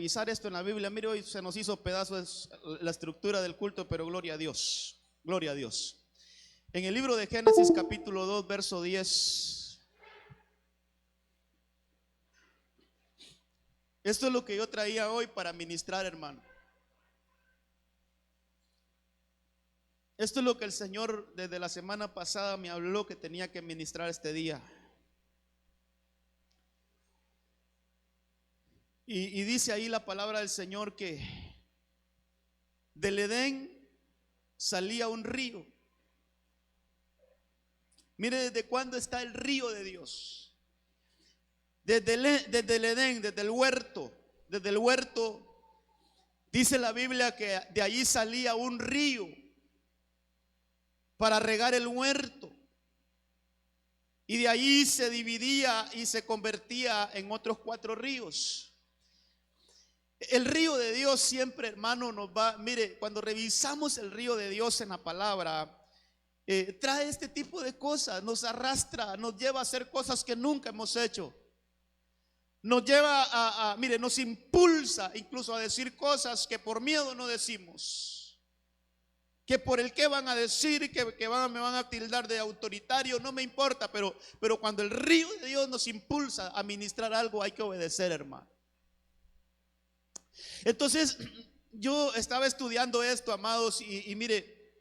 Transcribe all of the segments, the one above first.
revisar esto en la Biblia. Mire, hoy se nos hizo pedazos la estructura del culto, pero gloria a Dios, gloria a Dios. En el libro de Génesis capítulo 2, verso 10. Esto es lo que yo traía hoy para ministrar, hermano. Esto es lo que el Señor desde la semana pasada me habló que tenía que ministrar este día. Y dice ahí la palabra del Señor que del Edén salía un río. Mire desde cuándo está el río de Dios. Desde el Edén, desde el huerto. Desde el huerto dice la Biblia que de allí salía un río para regar el huerto. Y de allí se dividía y se convertía en otros 4 ríos. El río de Dios siempre, hermano, nos va, mire, cuando revisamos el río de Dios en la palabra, trae este tipo de cosas, nos arrastra, nos lleva a hacer cosas que nunca hemos hecho. Nos lleva mire, nos impulsa incluso a decir cosas que por miedo no decimos. Que por el que van a decir, que me van a tildar de autoritario, no me importa, pero cuando el río de Dios nos impulsa a ministrar algo, hay que obedecer, hermano. Entonces, yo estaba estudiando esto, amados, y mire,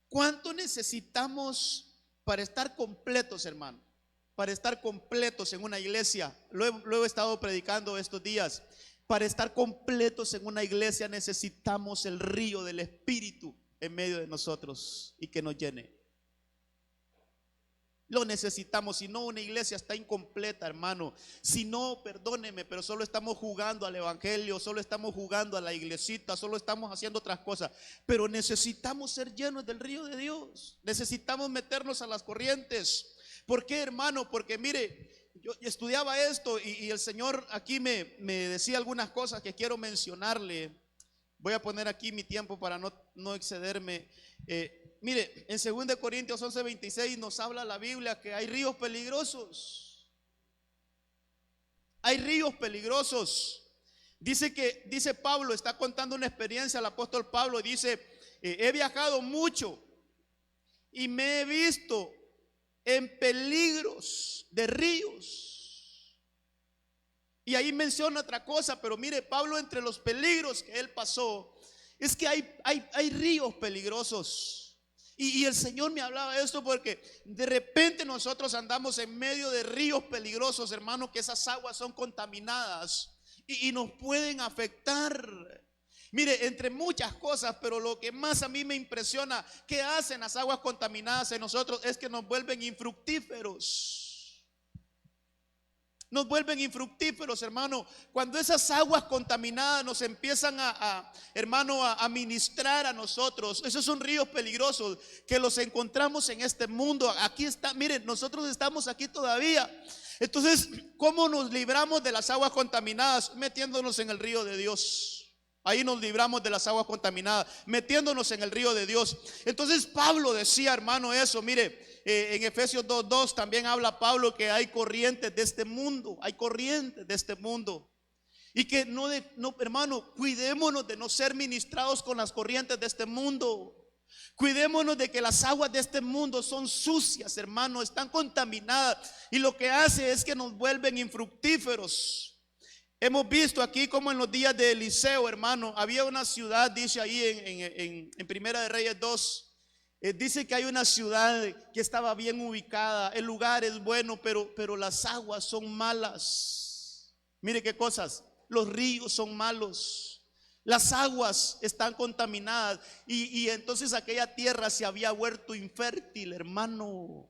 ¿cuánto necesitamos para estar completos, hermano? Para estar completos en una iglesia. Lo he estado predicando estos días. Para estar completos en una iglesia necesitamos el río del Espíritu en medio de nosotros y que nos llene. Lo necesitamos, si no una iglesia está incompleta, hermano. Si no, perdóneme, pero solo estamos jugando al evangelio, solo estamos jugando a la iglesita, solo estamos haciendo otras cosas. Pero necesitamos ser llenos del río de Dios. Necesitamos meternos a las corrientes. ¿Por qué, hermano? Porque mire, yo estudiaba esto y el Señor aquí me decía algunas cosas que quiero mencionarle. Voy a poner aquí mi tiempo para no excederme. Mire, en 2 Corintios 11:26 nos habla la Biblia que hay ríos peligrosos. Hay ríos peligrosos. Dice Pablo, está contando una experiencia el apóstol Pablo, dice, he viajado mucho y me he visto en peligros de ríos. Y ahí menciona otra cosa, pero mire, Pablo, entre los peligros que él pasó, es que hay ríos peligrosos. Y el Señor me hablaba de esto porque de repente nosotros andamos en medio de ríos peligrosos, hermano, que esas aguas son contaminadas y nos pueden afectar. Mire, entre muchas cosas, pero lo que más a mí me impresiona que hacen las aguas contaminadas en nosotros es que nos vuelven infructíferos. Nos vuelven infructíferos, hermano. Cuando esas aguas contaminadas nos empiezan hermano, a ministrar a nosotros. Esos son ríos peligrosos que los encontramos en este mundo. Aquí está, miren, nosotros estamos aquí todavía. Entonces, ¿cómo nos libramos de las aguas contaminadas? Metiéndonos en el río de Dios. Ahí nos libramos de las aguas contaminadas, metiéndonos en el río de Dios. Entonces Pablo decía, hermano, eso, mire, en Efesios 2:2 también habla Pablo que hay corrientes de este mundo, hay corrientes de este mundo. Y que no, hermano, cuidémonos de no ser ministrados con las corrientes de este mundo. Cuidémonos de que las aguas de este mundo son sucias, hermano, están contaminadas. Y lo que hace es que nos vuelven infructíferos. Hemos visto aquí como en los días de Eliseo, hermano, había una ciudad, dice ahí en Primera de Reyes 2, dice que hay una ciudad que estaba bien ubicada, el lugar es bueno, pero las aguas son malas. Mire qué cosas, los ríos son malos, las aguas están contaminadas y entonces aquella tierra se había vuelto infértil, hermano.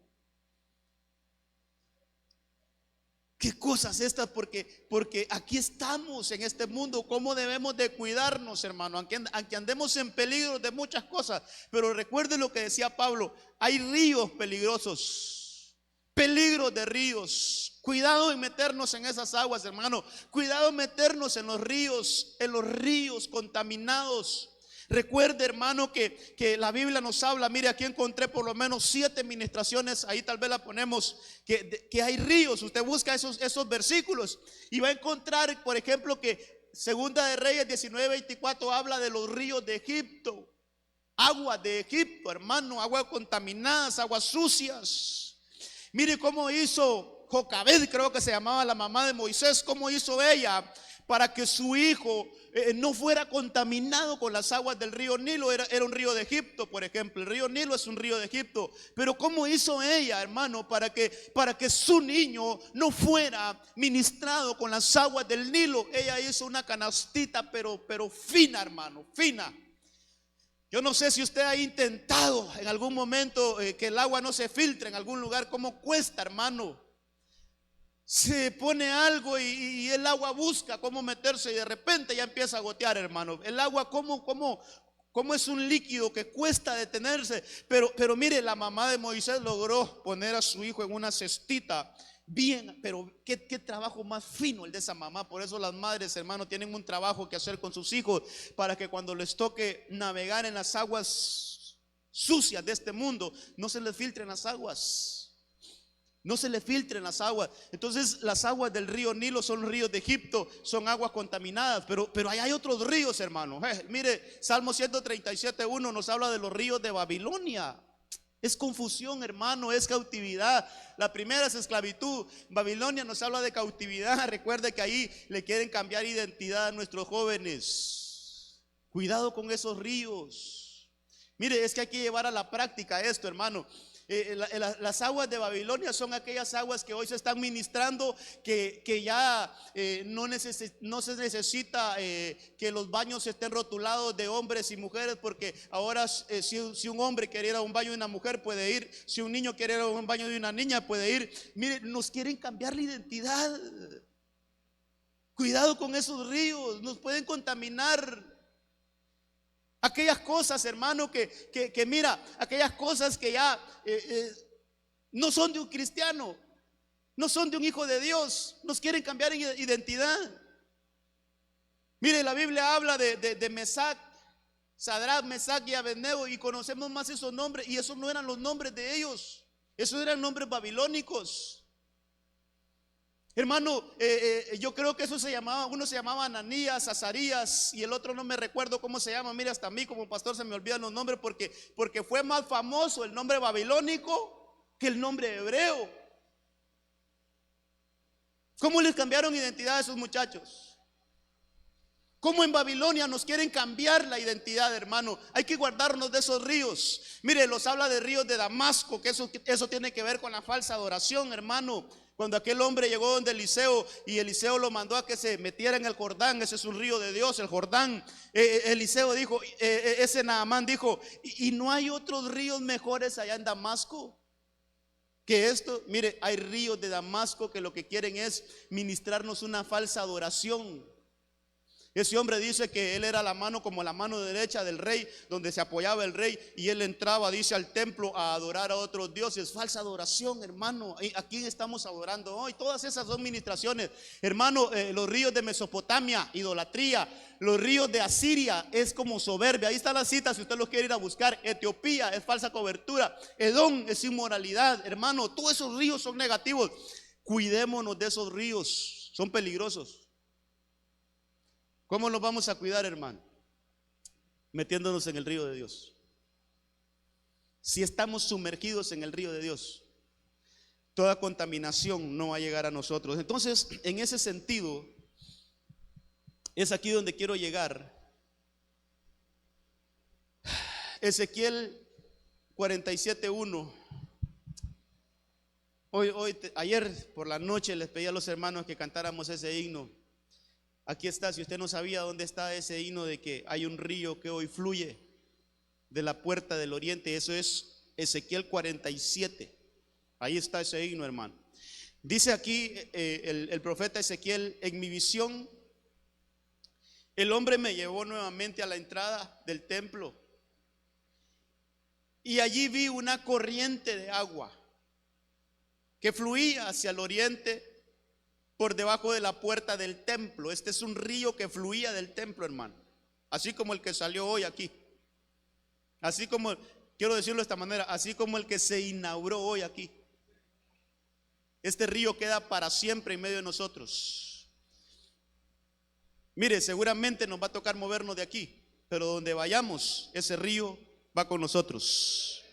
¿Qué cosas estas? Porque aquí estamos en este mundo. ¿Cómo debemos de cuidarnos, hermano? Aunque andemos en peligro de muchas cosas. Pero recuerde lo que decía Pablo. Hay ríos peligrosos. Peligros de ríos. Cuidado en meternos en esas aguas, hermano. Cuidado en meternos en los ríos contaminados. Recuerde, hermano, que la Biblia nos habla. Mire, aquí encontré por lo menos 7 ministraciones. Ahí tal vez la ponemos, que hay ríos. Usted busca esos versículos y va a encontrar, por ejemplo, que Segunda de Reyes 19:24 habla de los ríos de Egipto. Agua de Egipto, hermano, aguas contaminadas, aguas sucias. Mire cómo hizo Jocabed, creo que se llamaba la mamá de Moisés, cómo hizo ella para que su hijo no fuera contaminado con las aguas del río Nilo. Era un río de Egipto, por ejemplo. El río Nilo es un río de Egipto. Pero cómo hizo ella, hermano, para que su niño no fuera ministrado con las aguas del Nilo. Ella hizo una canastita, pero fina, hermano, fina. Yo no sé si usted ha intentado en algún momento que el agua no se filtre en algún lugar. ¿Cómo cuesta, hermano? Se pone algo y el agua busca cómo meterse y de repente ya empieza a gotear, hermano. El agua como es un líquido que cuesta detenerse. Pero mire, la mamá de Moisés logró poner a su hijo en una cestita. Bien, pero qué trabajo más fino el de esa mamá. Por eso las madres, hermano, tienen un trabajo que hacer con sus hijos, para que cuando les toque navegar en las aguas sucias de este mundo, no se les filtren las aguas. No se le filtren las aguas. Entonces las aguas del río Nilo son los ríos de Egipto, son aguas contaminadas. Pero ahí hay otros ríos, hermano. Mire, Salmo 137:1 nos habla de los ríos de Babilonia. Es confusión, hermano, es cautividad. La primera es esclavitud. Babilonia nos habla de cautividad. Recuerde que ahí le quieren cambiar identidad a nuestros jóvenes. Cuidado con esos ríos. Mire, es que hay que llevar a la práctica esto, hermano. Las aguas de Babilonia son aquellas aguas que hoy se están ministrando, que ya no se necesita que los baños estén rotulados de hombres y mujeres, porque ahora si un hombre quiere ir a un baño de una mujer puede ir, si un niño quiere ir a un baño de una niña puede ir. Mire, nos quieren cambiar la identidad. Cuidado con esos ríos, nos pueden contaminar. Aquellas cosas, hermano, que mira, aquellas cosas que ya no son de un cristiano, no son de un hijo de Dios, nos quieren cambiar identidad. Mire, la Biblia habla de Mesac, Sadrach, Mesac y Abednego, y conocemos más esos nombres, y esos no eran los nombres de ellos, esos eran nombres babilónicos. Hermano, yo creo que eso uno se llamaba Ananías, Azarías, y el otro no me recuerdo cómo se llama. Mira, hasta a mí como pastor se me olvidan los nombres, porque fue más famoso el nombre babilónico que el nombre hebreo. ¿Cómo les cambiaron identidad a esos muchachos? ¿Cómo en Babilonia nos quieren cambiar la identidad, hermano? Hay que guardarnos de esos ríos. Mire, los habla de ríos de Damasco, que eso tiene que ver con la falsa adoración, hermano. Cuando aquel hombre llegó donde Eliseo y Eliseo lo mandó a que se metiera en el Jordán, ese es un río de Dios, el Jordán. Eliseo dijo, ese Naamán dijo, ¿y no hay otros ríos mejores allá en Damasco que esto? Mire, hay ríos de Damasco que lo que quieren es ministrarnos una falsa adoración. Ese hombre dice que él era la mano como la mano derecha del rey, donde se apoyaba el rey, y él entraba, dice, al templo a adorar a otros dioses. Falsa adoración, hermano. ¿A quién estamos adorando hoy? Todas esas dos ministraciones, hermano. Los ríos de Mesopotamia, idolatría. Los ríos de Asiria es como soberbia. Ahí está la cita si usted los quiere ir a buscar. Etiopía es falsa cobertura. Edom es inmoralidad, hermano. Todos esos ríos son negativos. Cuidémonos de esos ríos, son peligrosos. ¿Cómo nos vamos a cuidar, hermano? Metiéndonos en el río de Dios. Si estamos sumergidos en el río de Dios, toda contaminación no va a llegar a nosotros. Entonces, en ese sentido, es aquí donde quiero llegar. Ezequiel 47:1. Ayer por la noche les pedí a los hermanos que cantáramos ese himno. Aquí está, si usted no sabía dónde está ese himno de que hay un río que hoy fluye de la puerta del oriente, eso es Ezequiel 47. Ahí está ese himno, hermano. Dice aquí el profeta Ezequiel: en mi visión, el hombre me llevó nuevamente a la entrada del templo, y allí vi una corriente de agua que fluía hacia el oriente por debajo de la puerta del templo. Este es un río que fluía del templo, hermano, así como el que salió hoy aquí, así como, quiero decirlo de esta manera, así como el que se inauguró hoy aquí. Este río queda para siempre en medio de nosotros. Mire, seguramente nos va a tocar movernos de aquí, pero donde vayamos, ese río va con nosotros.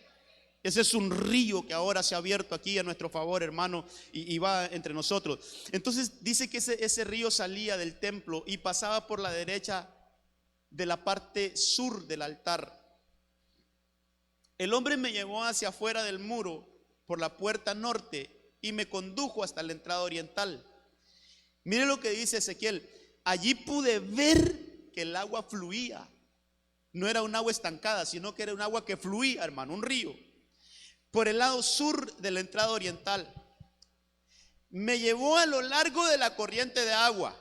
Ese es un río que ahora se ha abierto aquí a nuestro favor, hermano, y va entre nosotros. Entonces dice que ese río salía del templo y pasaba por la derecha de la parte sur del altar. El hombre me llevó hacia afuera del muro por la puerta norte y me condujo hasta la entrada oriental. Mire lo que dice Ezequiel: allí pude ver que el agua fluía. No era un agua estancada, sino que era un agua que fluía, hermano, un río. Por el lado sur de la entrada oriental. Me llevó a lo largo de la corriente de agua.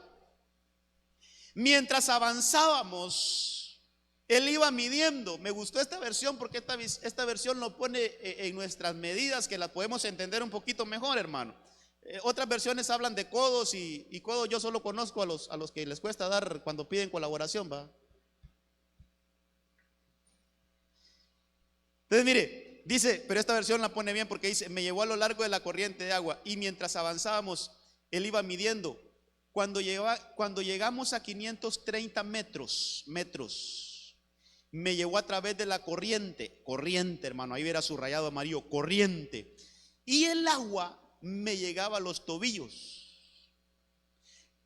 Mientras avanzábamos, él iba midiendo. Me gustó esta versión porque esta versión lo pone en nuestras medidas, que la podemos entender un poquito mejor, hermano. Otras versiones hablan de codos y codos yo solo conozco a los que les cuesta dar cuando piden colaboración, ¿va? Entonces mire, dice, pero esta versión la pone bien porque dice: me llevó a lo largo de la corriente de agua y mientras avanzábamos, él iba midiendo. Cuando llegamos a 530 metros, me llevó a través de la corriente, hermano, ahí verá subrayado amarillo, corriente, y el agua me llegaba a los tobillos.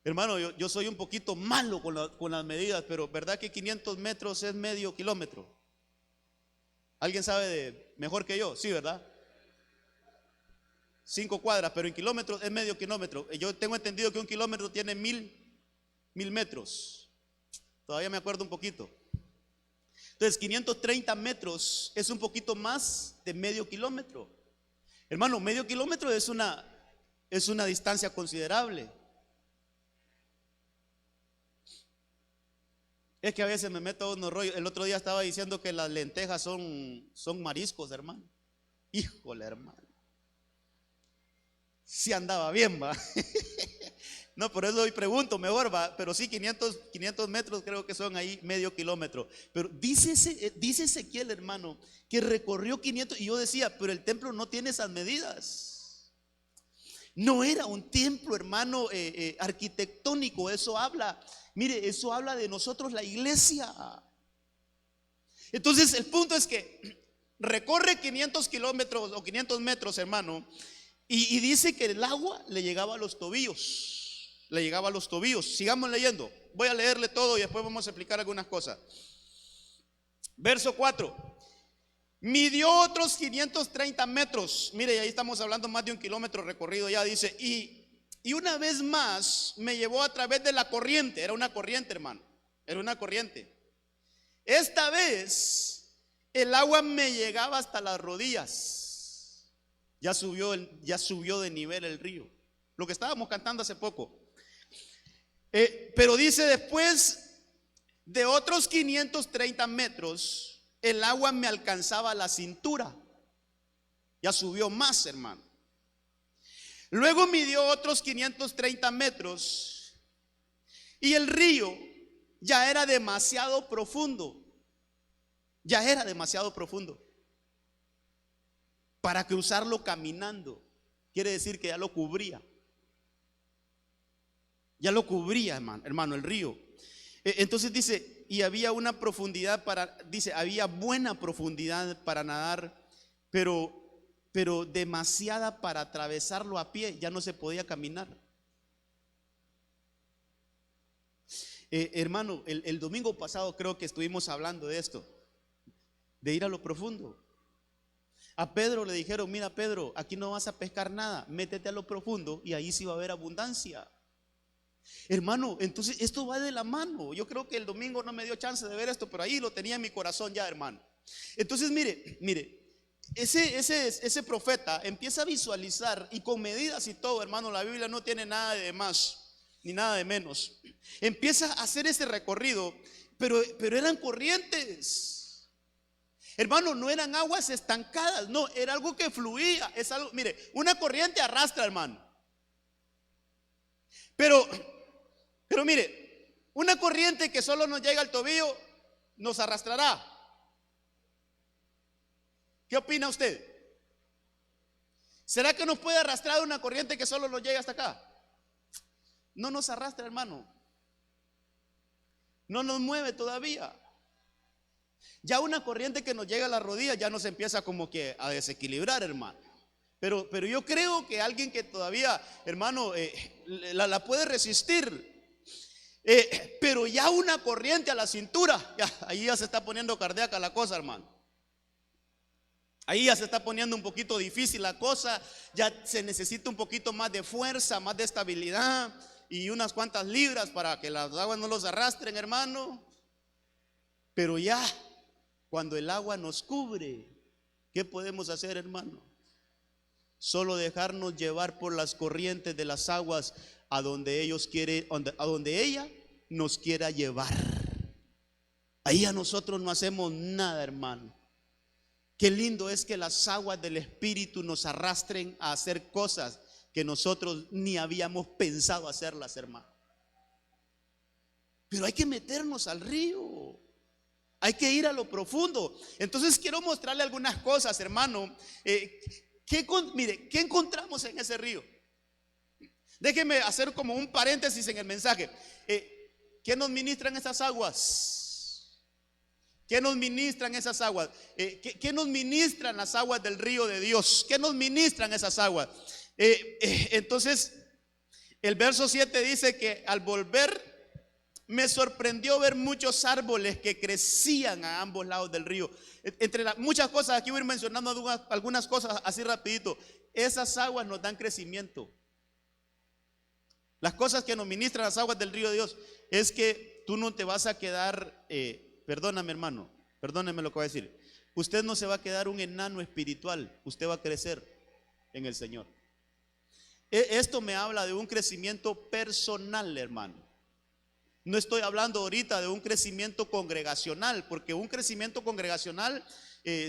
Hermano, yo soy un poquito malo con las medidas, pero ¿verdad que 500 metros es medio kilómetro? ¿Alguien sabe mejor que yo? Sí, ¿verdad? 5 cuadras, pero en kilómetros es medio kilómetro. Yo tengo entendido que un kilómetro tiene 1000 metros. Todavía me acuerdo un poquito. Entonces 530 metros es un poquito más de medio kilómetro. Hermano, medio kilómetro es una distancia considerable. Es que a veces me meto a unos rollos. El otro día estaba diciendo que las lentejas son mariscos, hermano. Híjole, hermano, si andaba bien, va. No, por eso hoy pregunto mejor, va. Pero sí, 500 metros creo que son ahí medio kilómetro. Pero dice Ezequiel, hermano, que recorrió 500. Y yo decía, pero el templo no tiene esas medidas. No era un templo, hermano, arquitectónico. Eso habla, mire, eso habla de nosotros, la iglesia. Entonces el punto es que recorre 500 kilómetros o 500 metros, hermano, y dice que el agua le llegaba a los tobillos. Le llegaba a los tobillos. Sigamos leyendo. Voy a leerle todo y después vamos a explicar algunas cosas. Verso 4. Midió otros 530 metros. Mire, ahí estamos hablando más de 1 kilómetro recorrido ya. Dice, y una vez más me llevó a través de la corriente. Era una corriente, hermano. Era una corriente. Esta vez el agua me llegaba hasta las rodillas. Ya subió de nivel el río. Lo que estábamos cantando hace poco. Pero dice, después de otros 530 metros, el agua me alcanzaba a la cintura. Ya subió más, hermano. Luego midió otros 530 metros y el río ya era demasiado profundo. Ya era demasiado profundo para cruzarlo caminando. Quiere decir que ya lo cubría. Ya lo cubría, hermano, el río. Entonces dice, y había una profundidad había buena profundidad para nadar, pero demasiada para atravesarlo a pie. Ya no se podía caminar. Hermano, el domingo pasado creo que estuvimos hablando de esto, de ir a lo profundo. A Pedro le dijeron, mira Pedro, aquí no vas a pescar nada, métete a lo profundo y ahí sí va a haber abundancia. Hermano, entonces esto va de la mano. Yo creo que el domingo no me dio chance de ver esto, pero ahí lo tenía en mi corazón ya, hermano. Entonces mire, ese profeta empieza a visualizar, y con medidas y todo, hermano. La Biblia no tiene nada de más ni nada de menos. Empieza a hacer ese recorrido, pero eran corrientes, hermano, no eran aguas estancadas, no, era algo que fluía. Es algo, mire, una corriente arrastra, hermano. Pero mire, una corriente que solo nos llega al tobillo nos arrastrará. ¿Qué opina usted? ¿Será que nos puede arrastrar una corriente que solo nos llega hasta acá? No nos arrastra, hermano. no nos mueve todavía. Ya una corriente que nos llega a la rodilla ya nos empieza como que a desequilibrar, hermano. Pero yo creo que alguien que todavía, hermano, la puede resistir. Pero ya una corriente a la cintura, ahí ya se está poniendo cardíaca la cosa, hermano. Ahí ya se está poniendo un poquito difícil la cosa. Ya se necesita un poquito más de fuerza, más de estabilidad y unas cuantas libras para que las aguas no los arrastren, hermano. Pero ya cuando el agua nos cubre, ¿qué podemos hacer, hermano? Solo dejarnos llevar por las corrientes de las aguas a donde a donde ella nos quiera llevar. Ahí a nosotros no hacemos nada, hermano. Qué lindo es que las aguas del Espíritu nos arrastren a hacer cosas que nosotros ni habíamos pensado hacerlas, hermano. Pero hay que meternos al río. Hay que ir a lo profundo. Entonces quiero mostrarle algunas cosas, hermano. Mire, ¿qué encontramos en ese río? Déjeme hacer como un paréntesis en el mensaje. ¿Qué nos ministran esas aguas? ¿Qué nos ministran esas aguas? ¿Qué nos ministran las aguas del río de Dios? ¿Qué nos ministran esas aguas? Entonces, el verso 7 dice que al volver me sorprendió ver muchos árboles que crecían a ambos lados del río. Entre muchas cosas, aquí voy a ir mencionando algunas cosas así rapidito. Esas aguas nos dan crecimiento. Las cosas que nos ministran las aguas del río de Dios es que tú no te vas a quedar, perdóname, hermano, perdóneme lo que voy a decir. Usted no se va a quedar un enano espiritual, usted va a crecer en el Señor. Esto me habla de un crecimiento personal, hermano. No estoy hablando ahorita de un crecimiento congregacional, porque un crecimiento congregacional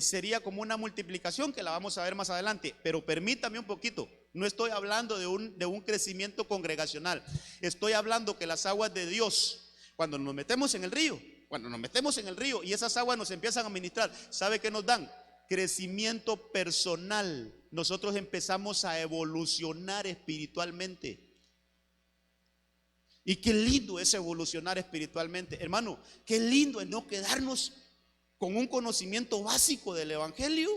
sería como una multiplicación que la vamos a ver más adelante. Pero permítame un poquito, no estoy hablando de un crecimiento congregacional. Estoy hablando que las aguas de Dios, cuando nos metemos en el río, y esas aguas nos empiezan a ministrar, ¿sabe qué nos dan? Crecimiento personal. Nosotros empezamos a evolucionar espiritualmente. Y qué lindo es evolucionar espiritualmente, hermano. Qué lindo es no quedarnos con un conocimiento básico del evangelio.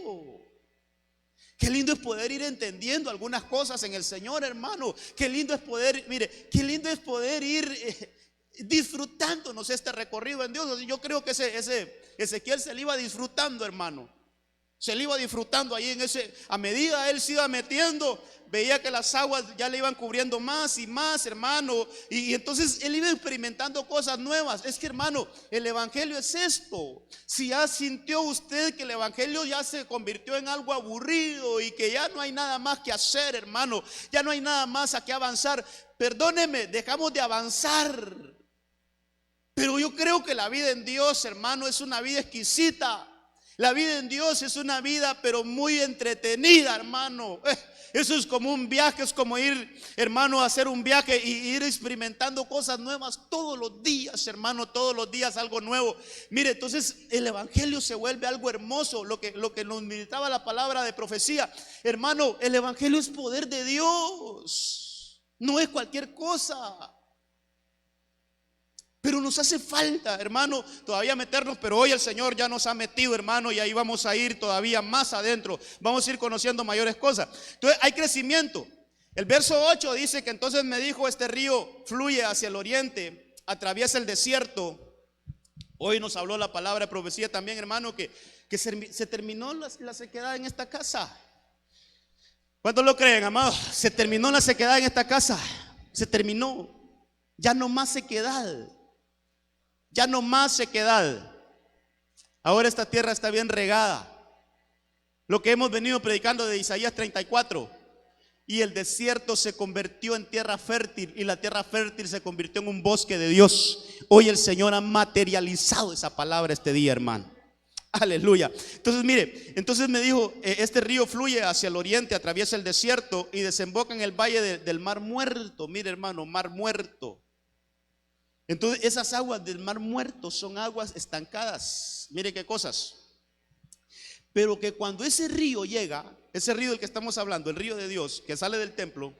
Qué lindo es poder ir entendiendo algunas cosas en el Señor, hermano. Qué lindo es poder, mire, qué lindo es poder ir disfrutándonos este recorrido en Dios. Yo creo que Ezequiel se le iba disfrutando, hermano. Se le iba disfrutando ahí a medida él se iba metiendo, veía que las aguas ya le iban cubriendo más y más, hermano. Y entonces él iba experimentando cosas nuevas. Es que, hermano, el evangelio es esto. Si ya sintió usted que el evangelio ya se convirtió en algo aburrido y que ya no hay nada más que hacer, hermano, ya no hay nada más a que avanzar, perdóneme, dejamos de avanzar. Pero yo creo que la vida en Dios, hermano, es una vida exquisita. La vida en Dios es una vida pero muy entretenida, hermano. Eso es como un viaje, es como ir, hermano, a hacer un viaje y ir experimentando cosas nuevas todos los días, hermano, todos los días algo nuevo. Mire, entonces el evangelio se vuelve algo hermoso, lo que nos militaba la palabra de profecía. Hermano, el evangelio es poder de Dios, no es cualquier cosa. Pero nos hace falta, hermano, todavía meternos, pero hoy el Señor ya nos ha metido, hermano, y ahí vamos a ir todavía más adentro, vamos a ir conociendo mayores cosas. Entonces hay crecimiento. El verso 8 dice que entonces me dijo: este río fluye hacia el oriente, atraviesa el desierto. Hoy nos habló la palabra de profecía también, hermano, que se terminó la sequedad en esta casa. ¿Cuántos lo creen, amados? Se terminó la sequedad en esta casa, se terminó, ya no más sequedad. Ya no más sequedad. Ahora esta tierra está bien regada. Lo que hemos venido predicando de Isaías 34. Y el desierto se convirtió en tierra fértil, y la tierra fértil se convirtió en un bosque de Dios. Hoy el Señor ha materializado esa palabra este día, hermano. Aleluya. Entonces mire, entonces me dijo: este río fluye hacia el oriente, atraviesa el desierto y desemboca en el valle del Mar Muerto. Mire, hermano, Mar Muerto. Entonces esas aguas del Mar Muerto son aguas estancadas. Mire qué cosas. Pero que cuando ese río llega, ese río del que estamos hablando, el río de Dios que sale del templo,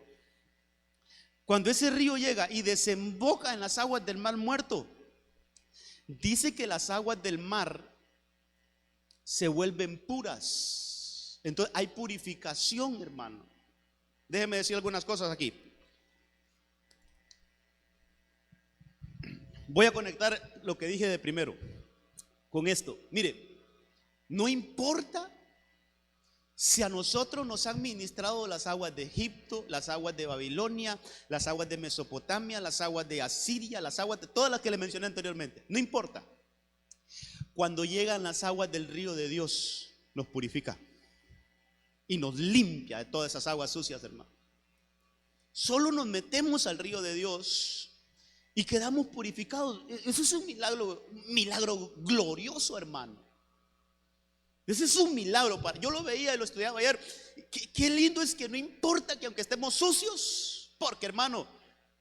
cuando ese río llega y desemboca en las aguas del Mar Muerto, dice que las aguas del mar se vuelven puras. Entonces hay purificación, hermano. Déjeme decir algunas cosas aquí. Voy a conectar lo que dije de primero con esto. Mire, no importa si a nosotros nos han ministrado las aguas de Egipto, las aguas de Babilonia, las aguas de Mesopotamia, las aguas de Asiria, las aguas de todas las que le mencioné anteriormente. No importa. Cuando llegan las aguas del río de Dios, nos purifica y nos limpia de todas esas aguas sucias, hermano. Solo nos metemos al río de Dios y quedamos purificados. Eso es un milagro glorioso, hermano. Ese es un milagro. Yo lo veía y lo estudiaba ayer. Qué lindo es que no importa que aunque estemos sucios, porque, hermano,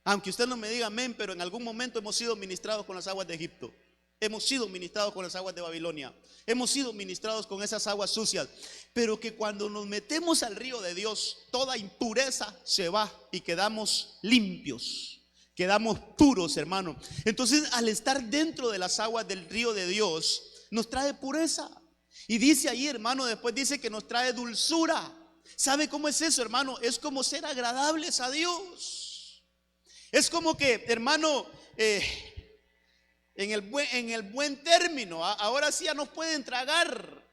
aunque usted no me diga amén, pero en algún momento hemos sido ministrados con las aguas de Egipto. Hemos sido ministrados con las aguas de Babilonia. Hemos sido ministrados con esas aguas sucias. Pero que cuando nos metemos al río de Dios, toda impureza se va y quedamos limpios. Quedamos puros, hermano. Entonces, al estar dentro de las aguas del río de Dios, nos trae pureza. Y dice ahí, hermano, después dice que nos trae dulzura. ¿Sabe cómo es eso, hermano? Es como ser agradables a Dios. Es como que, hermano, en el buen término, ahora sí ya nos pueden tragar.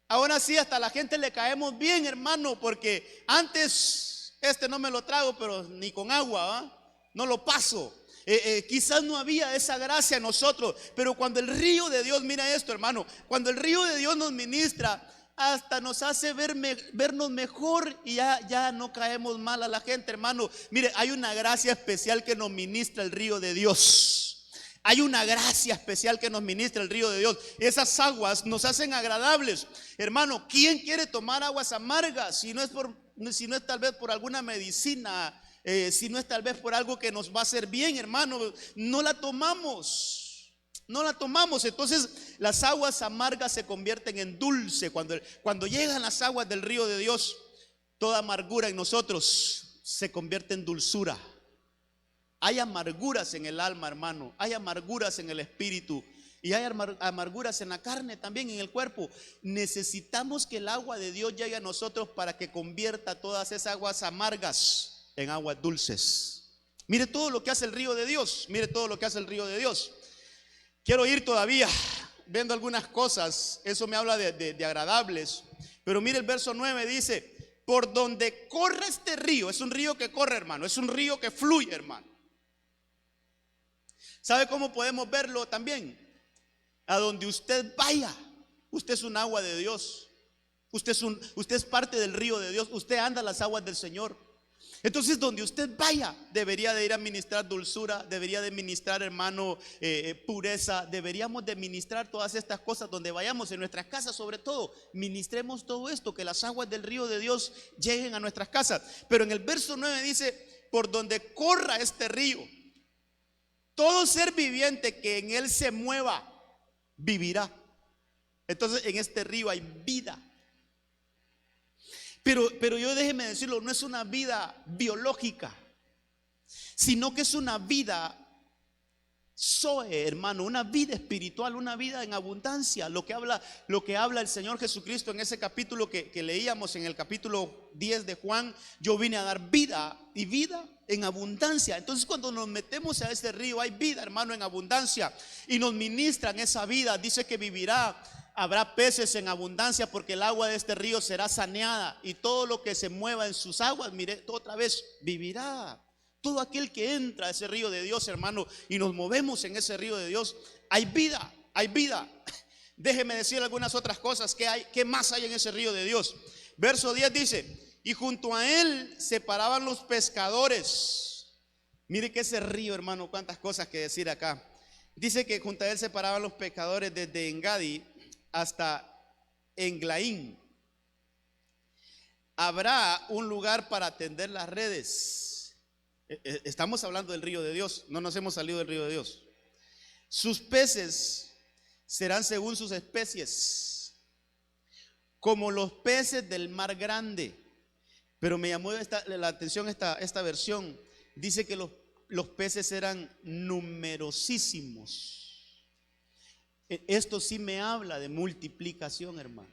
Ahora sí hasta a la gente le caemos bien, hermano, porque antes no me lo trago, pero ni con agua, ¿va? No lo paso. Quizás no había esa gracia en nosotros, pero cuando el río de Dios, mira esto, hermano, cuando el río de Dios nos ministra, hasta nos hace vernos mejor y ya no caemos mal a la gente, hermano. Mire, hay una gracia especial que nos ministra el río de Dios. Hay una gracia especial que nos ministra el río de Dios. Esas aguas nos hacen agradables. Hermano, ¿quién quiere tomar aguas amargas? Si no es tal vez por alguna medicina, si no es tal vez por algo que nos va a hacer bien, hermano, no la tomamos. No la tomamos. Entonces las aguas amargas se convierten en dulce. Cuando llegan las aguas del río de Dios, toda amargura en nosotros se convierte en dulzura. Hay amarguras en el alma, hermano. Hay amarguras en el espíritu. Y hay amarguras en la carne, también en el cuerpo. Necesitamos que el agua de Dios llegue a nosotros para que convierta todas esas aguas amargas en aguas dulces. Mire todo lo que hace el río de Dios. Mire todo lo que hace el río de Dios. Quiero ir todavía viendo algunas cosas. Eso me habla de agradables. Pero mire el verso 9 dice: por donde corre este río. Es un río que corre, hermano. Es un río que fluye, hermano. ¿Sabe cómo podemos verlo también? A donde usted vaya, usted es un agua de Dios. Usted es parte del río de Dios. Usted anda las aguas del Señor. Entonces, donde usted vaya, debería de ir a ministrar dulzura, debería de ministrar, hermano, pureza. Deberíamos de ministrar todas estas cosas donde vayamos, en nuestras casas sobre todo. Ministremos todo esto, que las aguas del río de Dios lleguen a nuestras casas. Pero en el verso 9 dice: por donde corra este río, todo ser viviente que en él se mueva, vivirá. Entonces en este río hay vida. Pero yo déjeme decirlo, no es una vida biológica, sino que es una vida zoe, hermano, una vida espiritual, una vida en abundancia. Lo que habla el Señor Jesucristo en ese capítulo que leíamos, en el capítulo 10 de Juan: yo vine a dar vida y vida en abundancia. Entonces cuando nos metemos a ese río hay vida, hermano, en abundancia, y nos ministran esa vida. Dice que vivirá, habrá peces en abundancia, porque el agua de este río será saneada, y todo lo que se mueva en sus aguas, mire, otra vez, vivirá. Todo aquel que entra a ese río de Dios, hermano, y nos movemos en ese río de Dios, hay vida, hay vida. Déjeme decir algunas otras cosas. ¿Qué más hay en ese río de Dios? Verso 10 dice: y junto a él se paraban los pescadores. Mire que ese río, hermano, cuántas cosas que decir acá. Dice que junto a él se paraban los pescadores desde Engadi hasta Englaín. Habrá un lugar para tender las redes. Estamos hablando del río de Dios, no nos hemos salido del río de Dios. Sus peces serán según sus especies, como los peces del mar grande. Pero me llamó la atención esta versión. Dice que los peces eran numerosísimos. Esto sí me habla de multiplicación, hermano.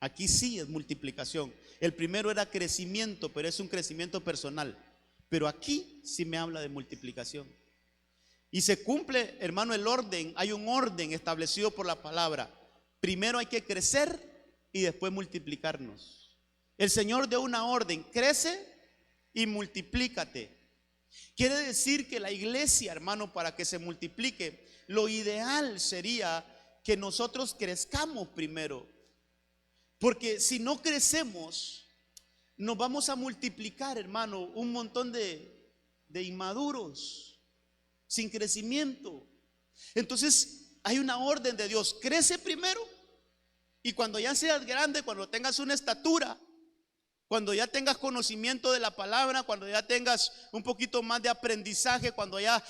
Aquí sí es multiplicación. El primero era crecimiento, pero es un crecimiento personal. Pero aquí sí me habla de multiplicación. Y se cumple, hermano, el orden. Hay un orden establecido por la palabra. Primero hay que crecer y después multiplicarnos. El Señor dio una orden: crece y multiplícate. Quiere decir que la iglesia, hermano, para que se multiplique, lo ideal sería que nosotros crezcamos primero. Porque si no crecemos, nos vamos a multiplicar, hermano, un montón de inmaduros, sin crecimiento. Entonces hay una orden de Dios: crece primero, y cuando ya seas grande, cuando tengas una estatura, cuando ya tengas conocimiento de la palabra, cuando ya tengas un poquito más de aprendizaje, cuando ya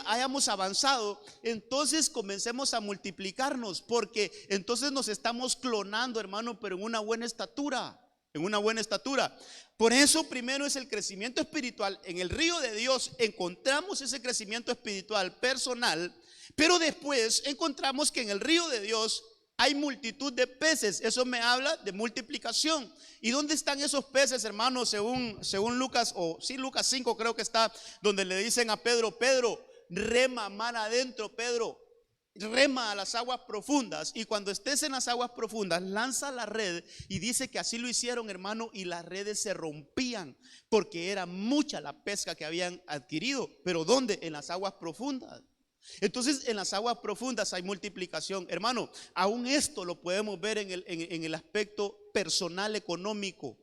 hayamos avanzado, entonces comencemos a multiplicarnos, porque entonces nos estamos clonando, hermano, pero en una buena estatura, en una buena estatura. Por eso primero es el crecimiento espiritual. En el río de Dios encontramos ese crecimiento espiritual personal, pero después encontramos que en el río de Dios hay multitud de peces. Eso me habla de multiplicación. ¿Y dónde están esos peces, hermanos? Según Lucas, Lucas 5 creo que está, donde le dicen a Pedro: Pedro, rema mar adentro, Pedro, rema a las aguas profundas, y cuando estés en las aguas profundas, lanza la red. Y dice que así lo hicieron, hermano, y las redes se rompían, porque era mucha la pesca que habían adquirido. ¿Pero dónde? En las aguas profundas. Entonces en las aguas profundas hay multiplicación, hermano. Aún esto lo podemos ver en el aspecto personal, económico.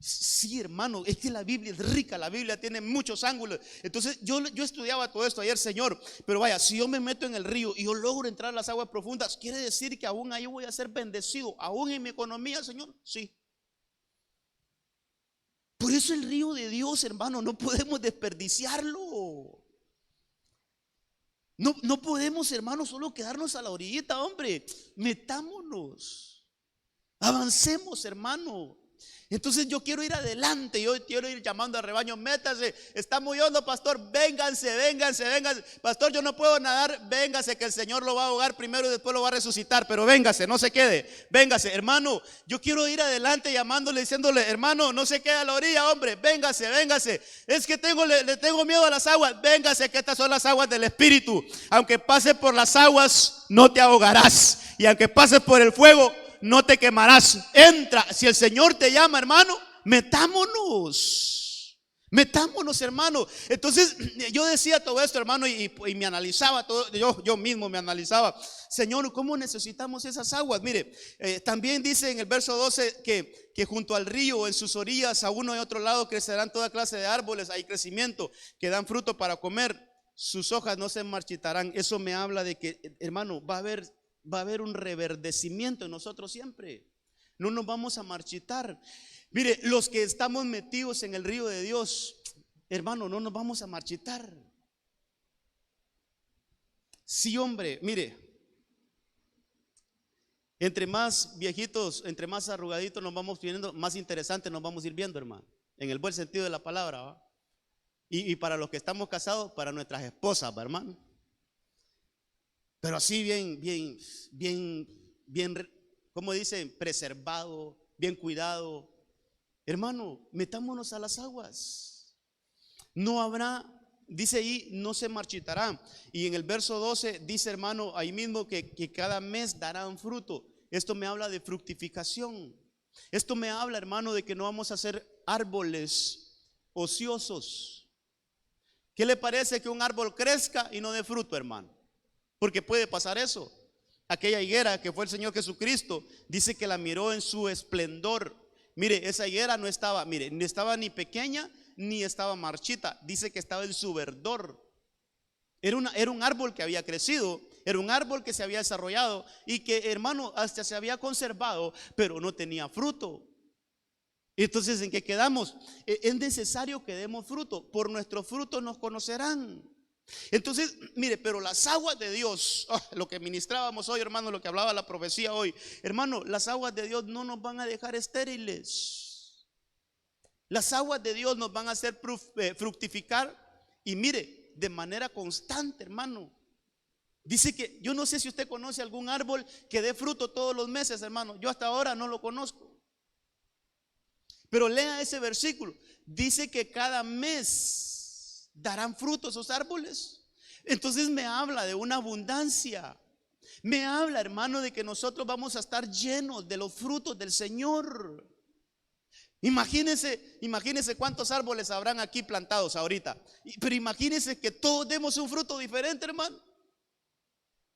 Sí, hermano, es que la Biblia es rica, la Biblia tiene muchos ángulos. Entonces yo estudiaba todo esto ayer, Señor, pero vaya, si yo me meto en el río y yo logro entrar a las aguas profundas, ¿quiere decir que aún ahí voy a ser bendecido, aún en mi economía, Señor? Sí. Por eso el río de Dios, hermano, no podemos desperdiciarlo. No podemos, hermano, solo quedarnos a la orillita, hombre. Metámonos, avancemos, hermano. Entonces yo quiero ir adelante, yo quiero ir llamando al rebaño: métase, está muy hondo, pastor, vénganse, vénganse, vénganse. Pastor, yo no puedo nadar, véngase, que el Señor lo va a ahogar primero y después lo va a resucitar. Pero véngase, no se quede, véngase, hermano. Yo quiero ir adelante llamándole, diciéndole: hermano, no se quede a la orilla, hombre, véngase, véngase. Es que le tengo miedo a las aguas. Véngase, que estas son las aguas del Espíritu. Aunque pases por las aguas, no te ahogarás, y aunque pases por el fuego, no te quemarás. Entra. Si el Señor te llama, hermano, metámonos, hermano. Entonces yo decía todo esto, hermano, y me analizaba todo. Yo mismo me analizaba: Señor, ¿cómo necesitamos esas aguas? Mire, también dice en el verso 12 que junto al río, en sus orillas, a uno y otro lado, crecerán toda clase de árboles. Hay crecimiento, que dan fruto para comer, sus hojas no se marchitarán. Eso me habla de que, hermano, va a haber un reverdecimiento en nosotros siempre. No nos vamos a marchitar. Mire, los que estamos metidos en el río de Dios, hermano, no nos vamos a marchitar. Sí, hombre, mire, entre más viejitos, entre más arrugaditos nos vamos viendo, más interesantes nos vamos a ir viendo, hermano, en el buen sentido de la palabra, ¿va? Y para los que estamos casados, para nuestras esposas, ¿va, hermano? Pero así bien, ¿cómo dicen? Preservado, bien cuidado. Hermano, metámonos a las aguas. No habrá, dice ahí, no se marchitará. Y en el verso 12 dice, hermano, ahí mismo que cada mes darán fruto. Esto me habla de fructificación. Esto me habla, hermano, de que no vamos a ser árboles ociosos. ¿Qué le parece que un árbol crezca y no dé fruto, hermano? Porque puede pasar eso. Aquella higuera que fue el Señor Jesucristo, dice que la miró en su esplendor. Mire, esa higuera no estaba, mire, ni estaba ni pequeña ni estaba marchita. Dice que estaba en su verdor. Era un árbol que había crecido, era un árbol que se había desarrollado y que, hermano, hasta se había conservado, pero no tenía fruto. Entonces, ¿en qué quedamos? Es necesario que demos fruto. Por nuestros frutos nos conocerán. Entonces, mire, pero las aguas de Dios, lo que ministrábamos hoy, hermano, lo que hablaba la profecía hoy, hermano, las aguas de Dios no nos van a dejar estériles. Las aguas de Dios nos van a hacer fructificar, y mire, de manera constante, hermano. Dice que, yo no sé si usted conoce algún árbol que dé fruto todos los meses, hermano. Yo hasta ahora no lo conozco. Pero lea ese versículo. Dice que cada mes darán fruto esos árboles. Entonces me habla de una abundancia. Me habla, hermano, de que nosotros vamos a estar llenos de los frutos del Señor. Imagínense cuántos árboles habrán aquí plantados ahorita. Pero imagínense que todos demos un fruto diferente, hermano.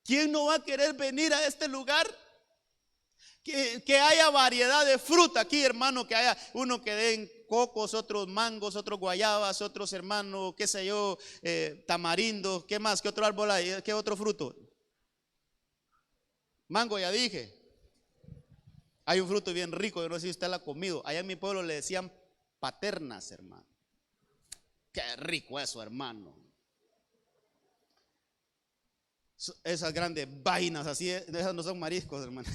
¿Quién no va a querer venir a este lugar? Que haya variedad de fruta aquí, hermano. Que haya uno que den cocos, otros mangos, otros guayabas, otros, hermano, qué sé yo, tamarindos. ¿Qué más? ¿Qué otro árbol hay? ¿Qué otro fruto? Mango, ya dije. Hay un fruto bien rico, yo no sé si usted lo ha comido. Allá en mi pueblo le decían paternas, hermano. Qué rico eso, hermano. Esas grandes vainas así, esas no son mariscos, hermano.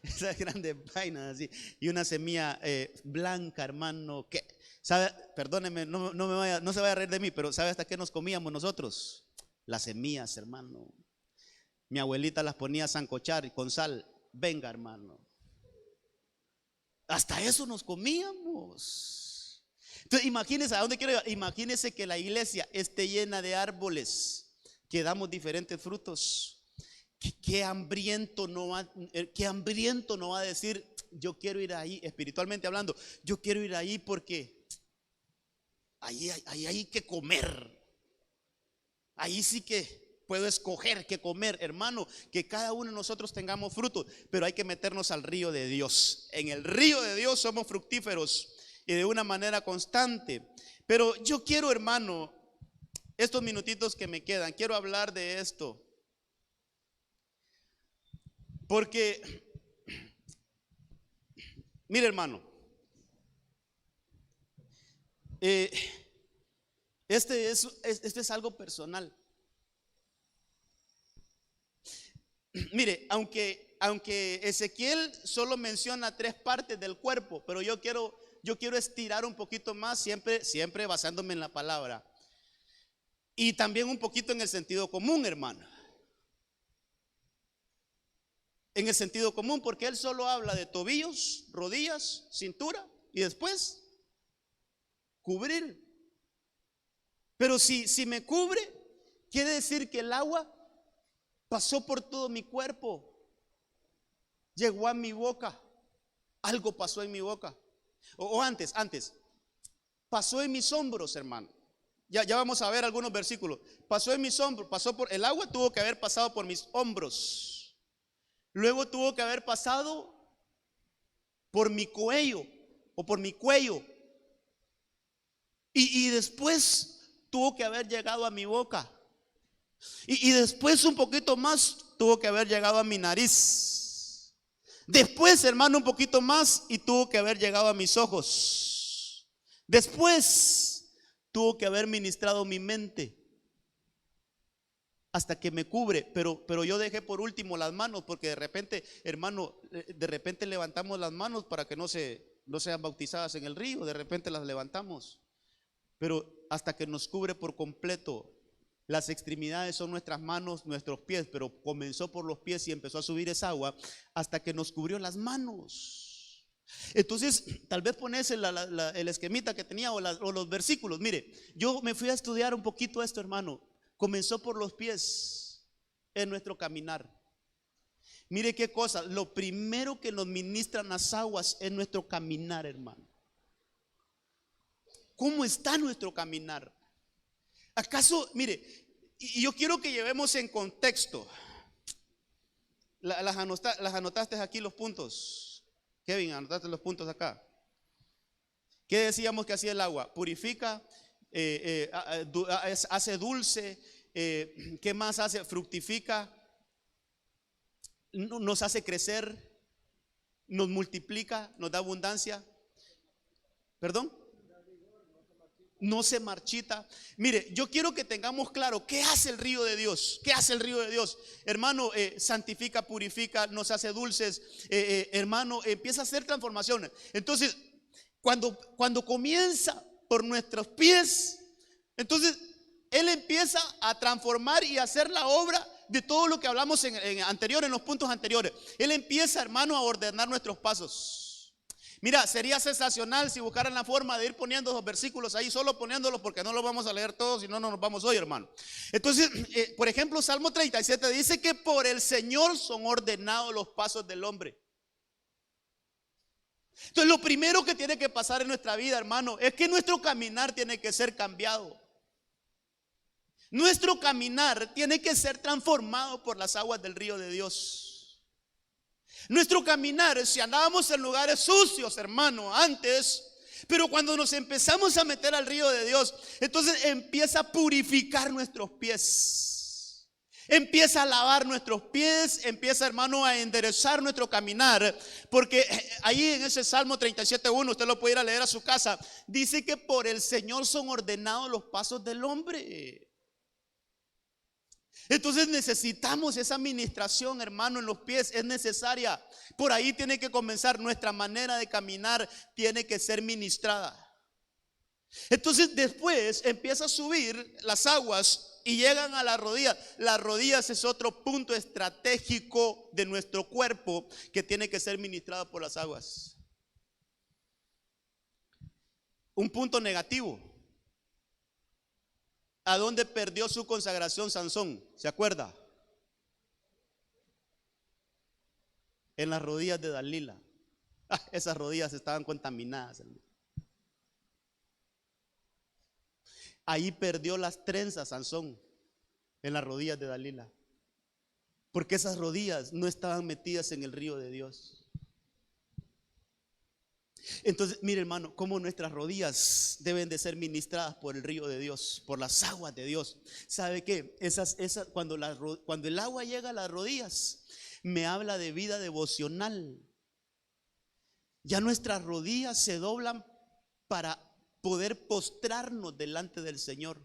Esas grandes vainas así. Y una semilla blanca, hermano. Que, ¿sabe? Perdóneme, no se vaya a reír de mí, pero ¿sabe hasta qué nos comíamos nosotros? Las semillas, hermano. Mi abuelita las ponía a sancochar con sal. Venga, hermano. Hasta eso nos comíamos. Entonces, imagínense, ¿a dónde quiero llegar? Imagínense que la iglesia esté llena de árboles que damos diferentes frutos. ¿Qué hambriento no va a decir, yo quiero ir ahí, espiritualmente hablando, yo quiero ir ahí porque ahí hay que comer. Ahí sí que puedo escoger qué comer, hermano. Que cada uno de nosotros tengamos frutos, pero hay que meternos al río de Dios. En el río de Dios somos fructíferos y de una manera constante. Pero yo quiero, hermano, estos minutitos que me quedan, quiero hablar de esto. Porque, mire, hermano, este es algo personal. Mire, aunque Ezequiel solo menciona 3 partes del cuerpo, pero yo quiero estirar un poquito más, siempre basándome en la palabra. Y también un poquito en el sentido común, hermano. En el sentido común, porque él solo habla de tobillos, rodillas, cintura y después cubrir. Pero si me cubre, quiere decir que el agua pasó por todo mi cuerpo, llegó a mi boca, algo pasó en mi boca. O antes, pasó en mis hombros, hermano. Ya vamos a ver algunos versículos. Pasó en mis hombros, el agua tuvo que haber pasado por mis hombros. Luego tuvo que haber pasado por mi cuello o por mi cuello. Y después tuvo que haber llegado a mi boca. Y después un poquito más tuvo que haber llegado a mi nariz. Después, hermano, un poquito más y tuvo que haber llegado a mis ojos. Después tuvo que haber ministrado mi mente hasta que me cubre. Pero yo dejé por último las manos, porque de repente, hermano, levantamos las manos para que no sean bautizadas en el río. De repente las levantamos, pero hasta que nos cubre por completo. Las extremidades son nuestras manos, nuestros pies, pero comenzó por los pies y empezó a subir esa agua hasta que nos cubrió las manos. Entonces, tal vez pones el esquemita que tenía o los versículos. Mire, yo me fui a estudiar un poquito esto, hermano. Comenzó por los pies en nuestro caminar. Mire qué cosa, lo primero que nos ministran las aguas es nuestro caminar, hermano. ¿Cómo está nuestro caminar? ¿Acaso, mire, y yo quiero que llevemos en contexto? Las anotaste aquí los puntos. Kevin, anotaste los puntos acá. ¿Qué decíamos que hacía el agua? Purifica, hace dulce, ¿qué más hace? Fructifica, nos hace crecer, nos multiplica, nos da abundancia. ¿Perdón? No se marchita. Mire, yo quiero que tengamos claro qué hace el río de Dios. ¿Qué hace el río de Dios? Hermano, santifica, purifica, nos hace dulces. Hermano, empieza a hacer transformaciones. Entonces, cuando comienza por nuestros pies, entonces Él empieza a transformar y a hacer la obra de todo lo que hablamos en los puntos anteriores. Él empieza, hermano, a ordenar nuestros pasos. Mira, sería sensacional si buscaran la forma de ir poniendo los versículos ahí, solo poniéndolos, porque no los vamos a leer todos, si no, no nos vamos hoy, hermano. Entonces, por ejemplo, Salmo 37 dice que por el Señor son ordenados los pasos del hombre. Entonces, lo primero que tiene que pasar en nuestra vida, hermano, es que nuestro caminar tiene que ser cambiado. Nuestro caminar tiene que ser transformado por las aguas del río de Dios. Nuestro caminar, si andábamos en lugares sucios, hermano, antes, pero cuando nos empezamos a meter al río de Dios, entonces empieza a purificar nuestros pies. Empieza a lavar nuestros pies, empieza, hermano, a enderezar nuestro caminar. Porque ahí en ese Salmo 37:1, usted lo puede ir a leer a su casa, dice que por el Señor son ordenados los pasos del hombre. Entonces necesitamos esa administración, hermano, en los pies, es necesaria. Por ahí tiene que comenzar, nuestra manera de caminar tiene que ser ministrada. Entonces después empieza a subir las aguas y llegan a las rodillas. Las rodillas es otro punto estratégico de nuestro cuerpo que tiene que ser ministrado por las aguas. Un punto negativo. ¿A dónde perdió su consagración Sansón? ¿Se acuerda? En las rodillas de Dalila. Esas rodillas estaban contaminadas. Ahí perdió las trenzas Sansón, en las rodillas de Dalila, porque esas rodillas no estaban metidas en el río de Dios. Entonces, mire, hermano, cómo nuestras rodillas deben de ser ministradas por el río de Dios, por las aguas de Dios. ¿Sabe qué? Cuando el agua llega a las rodillas, me habla de vida devocional. Ya nuestras rodillas se doblan para poder postrarnos delante del Señor.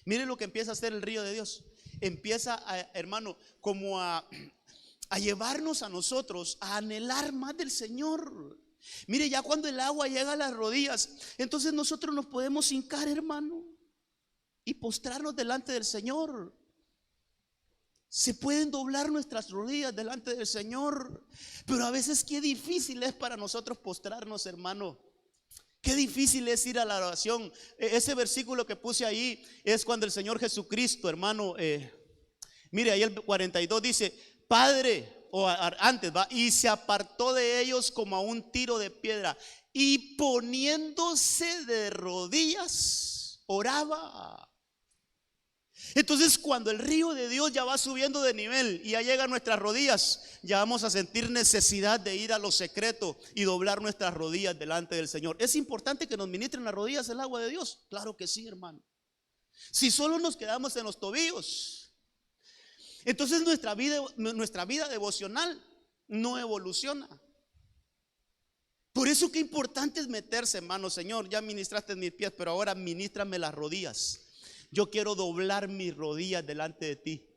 Mire lo que empieza a hacer el río de Dios. Empieza, hermano, como a llevarnos a nosotros a anhelar más del Señor. Mire, ya cuando el agua llega a las rodillas, entonces nosotros nos podemos hincar, hermano, y postrarnos delante del Señor. Se pueden doblar nuestras rodillas delante del Señor, pero a veces qué difícil es para nosotros postrarnos, hermano. Qué difícil es ir a la oración. Ese versículo que puse ahí es cuando el Señor Jesucristo, hermano, mire ahí el 42 dice: Padre, o antes va, y se apartó de ellos como a un tiro de piedra, y poniéndose de rodillas oraba. Entonces, cuando el río de Dios ya va subiendo de nivel y ya llega a nuestras rodillas, ya vamos a sentir necesidad de ir a lo secreto y doblar nuestras rodillas delante del Señor. ¿Es importante que nos ministren las rodillas el agua de Dios? Claro que sí, hermano. Si solo nos quedamos en los tobillos, entonces nuestra vida devocional no evoluciona. Por eso qué importante es meterse, hermano. Señor, ya ministraste mis pies, pero ahora ministrame las rodillas. Yo quiero doblar mis rodillas delante de ti.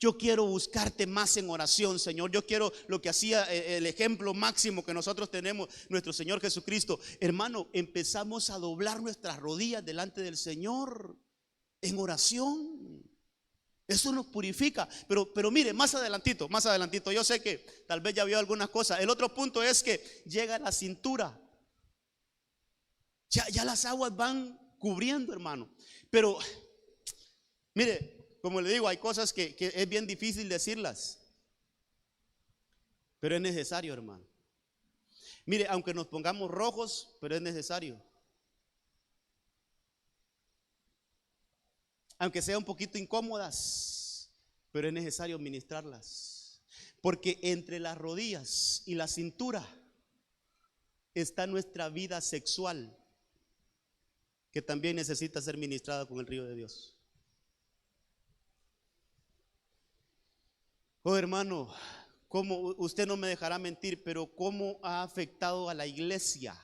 Yo quiero buscarte más en oración, Señor. Yo quiero lo que hacía el ejemplo máximo que nosotros tenemos, nuestro Señor Jesucristo. Hermano, empezamos a doblar nuestras rodillas delante del Señor en oración. Eso nos purifica. Pero mire, más adelantito, yo sé que tal vez ya vio algunas cosas. El otro punto es que llega a la cintura. Ya las aguas van cubriendo, hermano. Pero mire, como le digo, hay cosas que es bien difícil decirlas, pero es necesario, hermano. Mire, aunque nos pongamos rojos, pero es necesario. Aunque sea un poquito incómodas, pero es necesario ministrarlas. Porque entre las rodillas y la cintura está nuestra vida sexual, que también necesita ser ministrada con el río de Dios. Oh, hermano, como usted no me dejará mentir, pero cómo ha afectado a la iglesia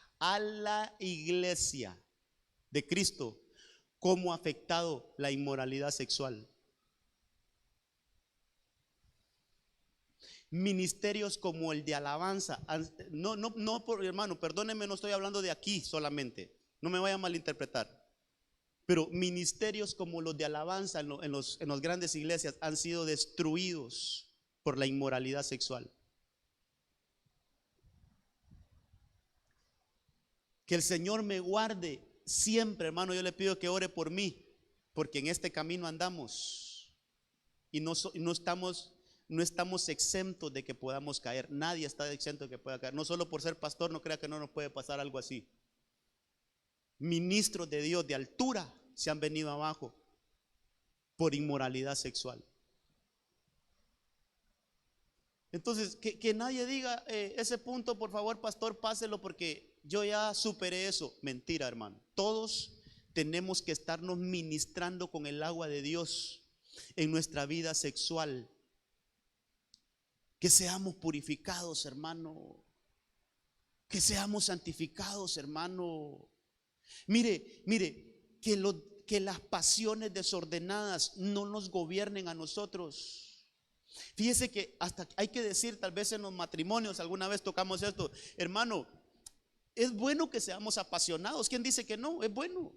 de Cristo, cómo ha afectado la inmoralidad sexual. Ministerios como el de alabanza, no, hermano, perdónenme, no estoy hablando de aquí solamente, no me vaya a malinterpretar. Pero ministerios como los de alabanza en las grandes iglesias han sido destruidos por la inmoralidad sexual. Que el Señor me guarde siempre, hermano. Yo le pido que ore por mí, porque en este camino andamos y no estamos exentos de que podamos caer. Nadie está exento de que pueda caer. No solo por ser pastor, no crea que no nos puede pasar algo así. Ministros de Dios de altura se han venido abajo por inmoralidad sexual. Entonces, que nadie diga ese punto, por favor, pastor, páselo porque yo ya superé eso. Mentira, hermano. Todos tenemos que estarnos ministrando con el agua de Dios en nuestra vida sexual. Que seamos purificados, hermano. Que seamos santificados, hermano. Mire, que las pasiones desordenadas no nos gobiernen a nosotros. Fíjese que hasta hay que decir, tal vez en los matrimonios, alguna vez tocamos esto, hermano, es bueno que seamos apasionados. ¿Quién dice que no? Es bueno.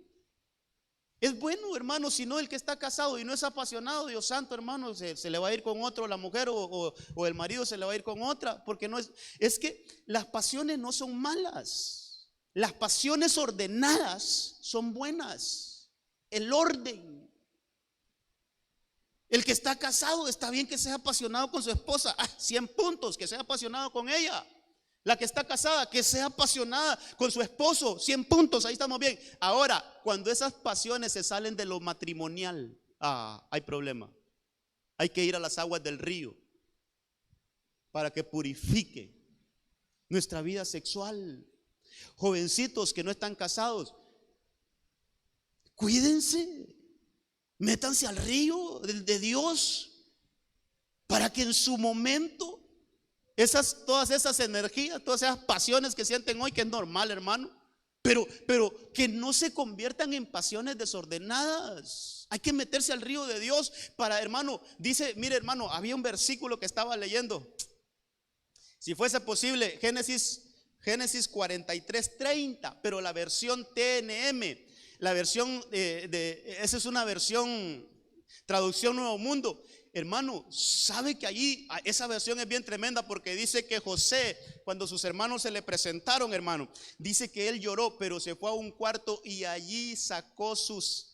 Es bueno, hermano, si no el que está casado y no es apasionado, Dios santo, hermano, se le va a ir con otro la mujer o el marido se le va a ir con otra, porque no es que las pasiones no son malas. Las pasiones ordenadas son buenas. El orden. El que está casado está bien que sea apasionado con su esposa. 100 puntos, que sea apasionado con ella. La que está casada, que sea apasionada con su esposo. 100 puntos, ahí estamos bien. Ahora, cuando esas pasiones se salen de lo matrimonial, hay problema. Hay que ir a las aguas del río para que purifique nuestra vida sexual. Jovencitos que no están casados, cuídense, métanse al río de Dios para que en su momento todas esas energías, todas esas pasiones que sienten hoy, que es normal, hermano, pero que no se conviertan en pasiones desordenadas. Hay que meterse al río de Dios para, hermano, dice, mire, hermano, había un versículo que estaba leyendo, si fuese posible, Génesis 43:30, pero la versión TNM, la versión esa es una versión traducción Nuevo Mundo. Hermano, sabe que allí esa versión es bien tremenda porque dice que José, cuando sus hermanos se le presentaron, hermano, dice que él lloró, pero se fue a un cuarto y allí sacó sus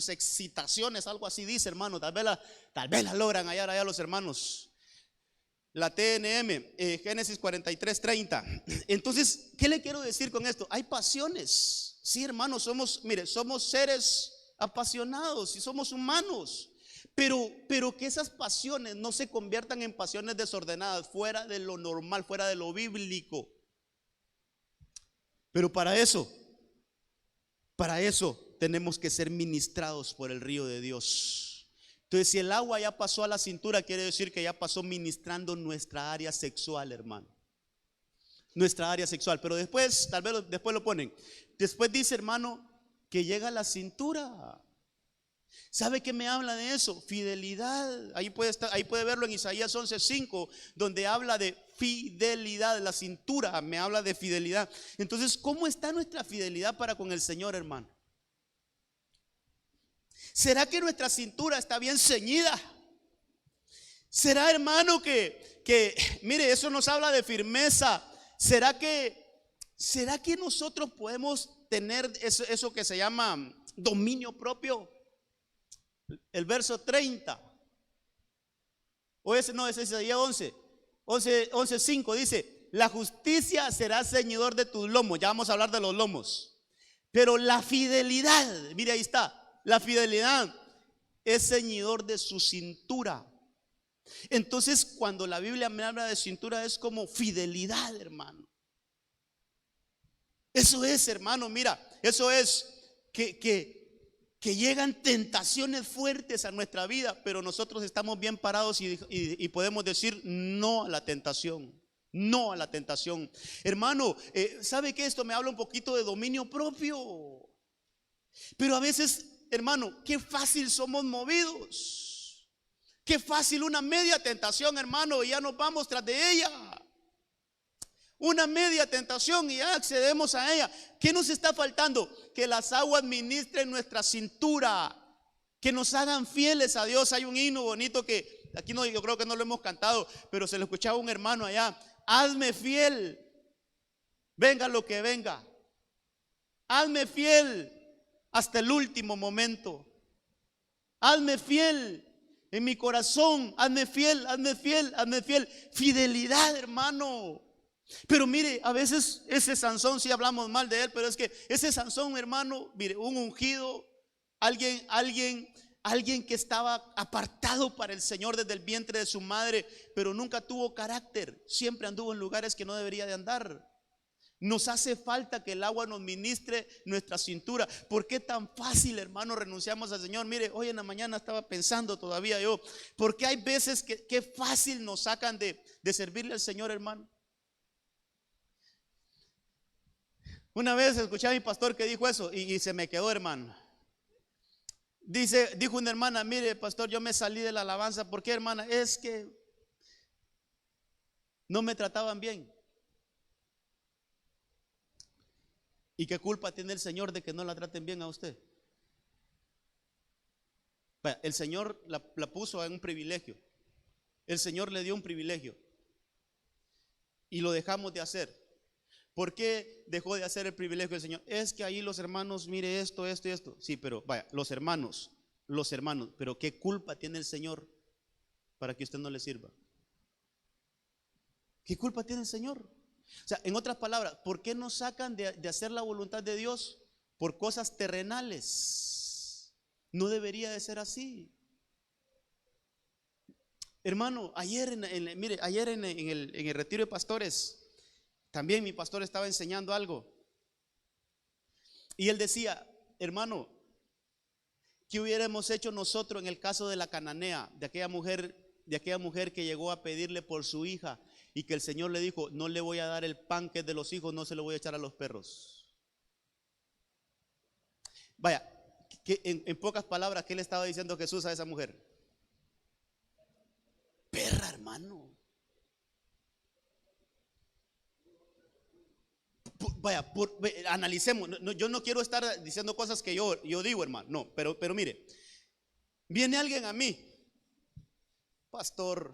excitaciones, algo así dice, hermano. Tal vez la logran hallar allá los hermanos. La TNM, Génesis 43:30. Entonces, ¿qué le quiero decir con esto? Hay pasiones. Sí, hermanos, somos seres apasionados y somos humanos. Pero que esas pasiones no se conviertan en pasiones desordenadas, fuera de lo normal, fuera de lo bíblico. Pero para eso tenemos que ser ministrados por el río de Dios. Entonces, si el agua ya pasó a la cintura, quiere decir que ya pasó ministrando nuestra área sexual, hermano. Nuestra área sexual. Pero después, tal vez después lo ponen. Después dice, hermano, que llega a la cintura. ¿Sabe qué me habla de eso? Fidelidad. Ahí puede verlo en Isaías 11:5, donde habla de fidelidad. La cintura me habla de fidelidad. Entonces, ¿cómo está nuestra fidelidad para con el Señor, hermano? ¿Será que nuestra cintura está bien ceñida? ¿Será, hermano, que mire, eso nos habla de firmeza? ¿Será que nosotros podemos tener eso que se llama dominio propio? El verso 30. O ese no, ese es Isaías 11:5 dice: la justicia será ceñidor de tus lomos. Ya vamos a hablar de los lomos. Pero la fidelidad, mire ahí está. La fidelidad es ceñidor de su cintura. Entonces, cuando la Biblia me habla de cintura, es como fidelidad, hermano. Eso es, hermano, mira, eso es que llegan tentaciones fuertes a nuestra vida, pero nosotros estamos bien parados y podemos decir no a la tentación. No a la tentación. Hermano, ¿sabe que esto me habla un poquito de dominio propio? Pero a veces, hermano, qué fácil somos movidos. Qué fácil una media tentación, hermano, y ya nos vamos tras de ella. una media tentación y ya accedemos a ella. ¿Qué nos está faltando? Que las aguas ministren nuestra cintura, que nos hagan fieles a Dios. Hay un himno bonito que aquí no, yo creo que no lo hemos cantado, pero se lo escuchaba un hermano allá. Hazme fiel, venga lo que venga. Hazme fiel hasta el último momento. Hazme fiel en mi corazón. Hazme fiel, hazme fiel, hazme fiel. Fidelidad, hermano. Pero mire, a veces ese Sansón, sí hablamos mal de él, pero es que ese Sansón, hermano, mire, un ungido, alguien que estaba apartado para el Señor desde el vientre de su madre, pero nunca tuvo carácter, siempre anduvo en lugares que no debería de andar. Nos hace falta que el agua nos ministre nuestra cintura. ¿Por qué tan fácil, hermano, renunciamos al Señor? Mire, hoy en la mañana estaba pensando todavía yo, porque hay veces que fácil nos sacan de servirle al Señor, hermano. Una vez escuché a mi pastor que dijo eso y se me quedó, hermano. Dijo una hermana: mire, pastor, yo me salí de la alabanza. ¿Por qué, hermana? Es que no me trataban bien. ¿Y qué culpa tiene el Señor de que no la traten bien a usted? El Señor la puso en un privilegio. El Señor le dio un privilegio y lo dejamos de hacer. ¿Por qué dejó de hacer el privilegio del Señor? Es que ahí los hermanos, mire esto, esto y esto. Sí, pero vaya, los hermanos, pero ¿qué culpa tiene el Señor para que usted no le sirva? ¿Qué culpa tiene el Señor? O sea, en otras palabras, ¿por qué nos sacan de hacer la voluntad de Dios? Por cosas terrenales. No debería de ser así. Hermano, ayer en el retiro de pastores, también mi pastor estaba enseñando algo. Y él decía: hermano, ¿qué hubiéramos hecho nosotros en el caso de la cananea, de aquella mujer que llegó a pedirle por su hija y que el Señor le dijo: no le voy a dar el pan que es de los hijos, no se lo voy a echar a los perros? Vaya, que en pocas palabras, ¿qué le estaba diciendo Jesús a esa mujer? Perra, hermano. Vaya, analicemos. Yo no quiero estar diciendo cosas que yo digo, hermano. No, pero mire, viene alguien a mí: pastor,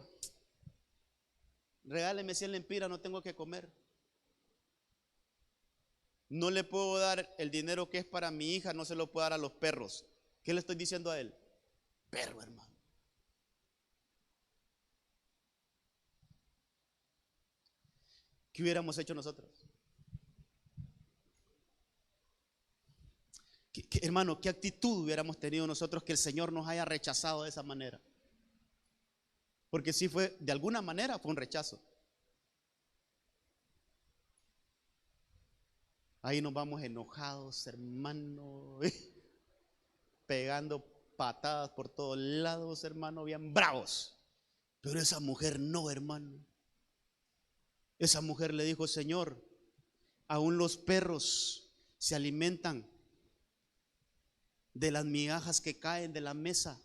regáleme 100 lempiras, no tengo que comer. No le puedo dar el dinero que es para mi hija, no se lo puedo dar a los perros. ¿Qué le estoy diciendo a él? Perro, hermano. ¿Qué hubiéramos hecho nosotros? Hermano, ¿qué actitud hubiéramos tenido nosotros que el Señor nos haya rechazado de esa manera? Porque sí fue, de alguna manera fue un rechazo. Ahí nos vamos enojados, hermano, pegando patadas por todos lados, hermano, bien bravos. Pero esa mujer no, hermano. Esa mujer le dijo: Señor, aún los perros se alimentan de las migajas que caen de la mesa.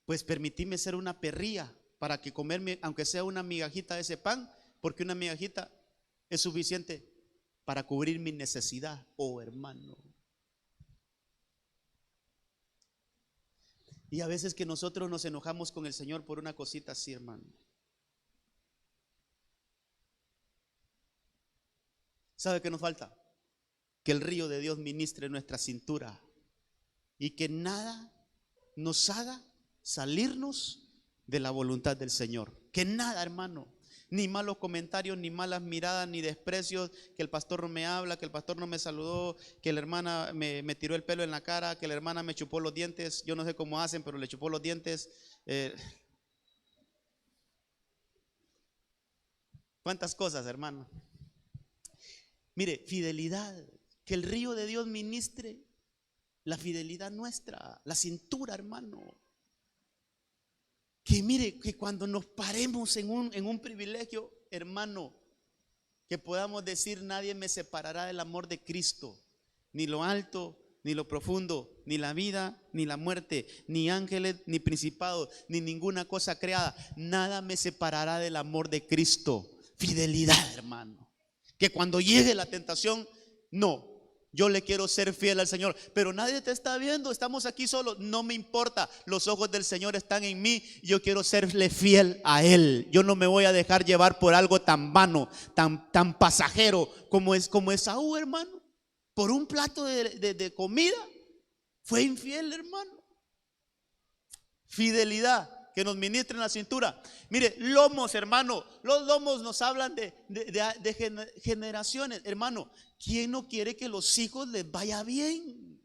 Pues permitime ser una perría para que comerme, aunque sea una migajita de ese pan, porque una migajita es suficiente para cubrir mi necesidad. Oh, hermano. Y a veces que nosotros nos enojamos con el Señor por una cosita así, hermano. ¿Sabe qué nos falta? Que el río de Dios ministre nuestra cintura y que nada nos haga salirnos de la voluntad del Señor. Que nada, hermano. Ni malos comentarios, ni malas miradas, ni desprecios. Que el pastor no me habla, que el pastor no me saludó, que la hermana me tiró el pelo en la cara, que la hermana me chupó los dientes. Yo no sé cómo hacen, pero le chupó los dientes. ¿Cuántas cosas, hermano? Mire, fidelidad. Que el río de Dios ministre la fidelidad nuestra, la cintura, hermano. Que mire, que cuando nos paremos en un privilegio, hermano, que podamos decir: nadie me separará del amor de Cristo, ni lo alto, ni lo profundo, ni la vida, ni la muerte, ni ángeles, ni principados, ni ninguna cosa creada, nada me separará del amor de Cristo. Fidelidad, hermano. Que cuando llegue la tentación, no, yo le quiero ser fiel al Señor, pero nadie te está viendo, estamos aquí solos, no me importa, los ojos del Señor están en mí, yo quiero serle fiel a Él. Yo no me voy a dejar llevar por algo tan vano, tan pasajero como Esaú, hermano. Por un plato de comida fue infiel, hermano. Fidelidad, que nos ministre en la cintura. Mire, lomos, hermano, los lomos nos hablan de generaciones, hermano. ¿Quién no quiere que los hijos les vaya bien?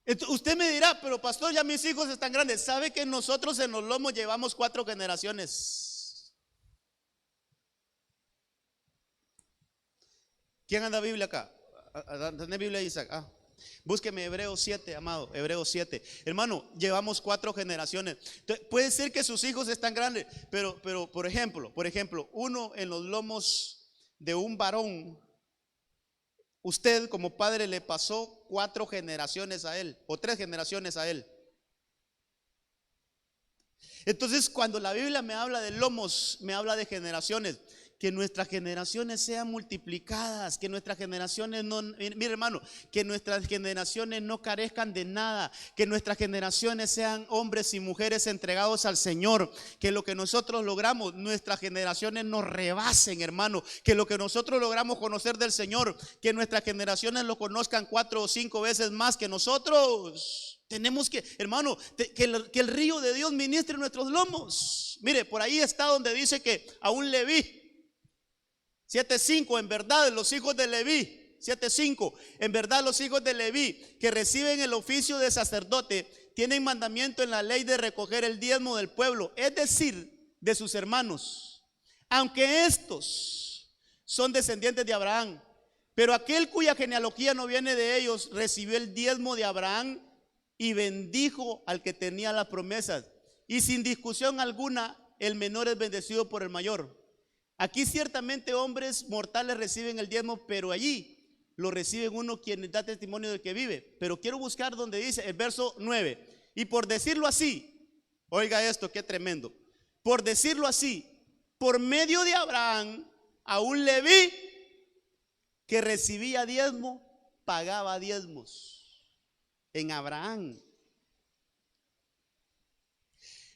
Entonces, usted me dirá, pero pastor, ya mis hijos están grandes. ¿Sabe que nosotros en los lomos llevamos 4 generaciones? ¿Quién anda Biblia acá? ¿Tiene Biblia, Isaac? Búsqueme Hebreos 7, amado, Hebreos 7. Hermano, llevamos 4 generaciones. Entonces, puede ser que sus hijos están grandes, pero por ejemplo, uno en los lomos de un varón, usted como padre le pasó 4 generaciones a él, o 3 generaciones a él. Entonces, cuando la Biblia me habla de lomos, me habla de generaciones. Que nuestras generaciones sean multiplicadas, que nuestras generaciones no, mire hermano, que nuestras generaciones no carezcan de nada, que nuestras generaciones sean hombres y mujeres entregados al Señor, que lo que nosotros logramos, nuestras generaciones nos rebasen, hermano, que lo que nosotros logramos conocer del Señor, que nuestras generaciones lo conozcan 4 o 5 veces más que nosotros. Tenemos que, hermano, que el río de Dios ministre nuestros lomos. Mire, por ahí está donde dice que a un Leví 7:5, en verdad los hijos de Leví, 7:5, en verdad los hijos de Leví que reciben el oficio de sacerdote tienen mandamiento en la ley de recoger el diezmo del pueblo, es decir, de sus hermanos, aunque estos son descendientes de Abraham. Pero aquel cuya genealogía no viene de ellos recibió el diezmo de Abraham y bendijo al que tenía las promesas. Y sin discusión alguna, el menor es bendecido por el mayor. Aquí ciertamente hombres mortales reciben el diezmo, pero allí lo reciben uno quien da testimonio de que vive. Pero quiero buscar donde dice el verso 9. Y por decirlo así, oiga esto, qué tremendo. Por decirlo así, por medio de Abraham, a un Leví que recibía diezmo, pagaba diezmos. En Abraham.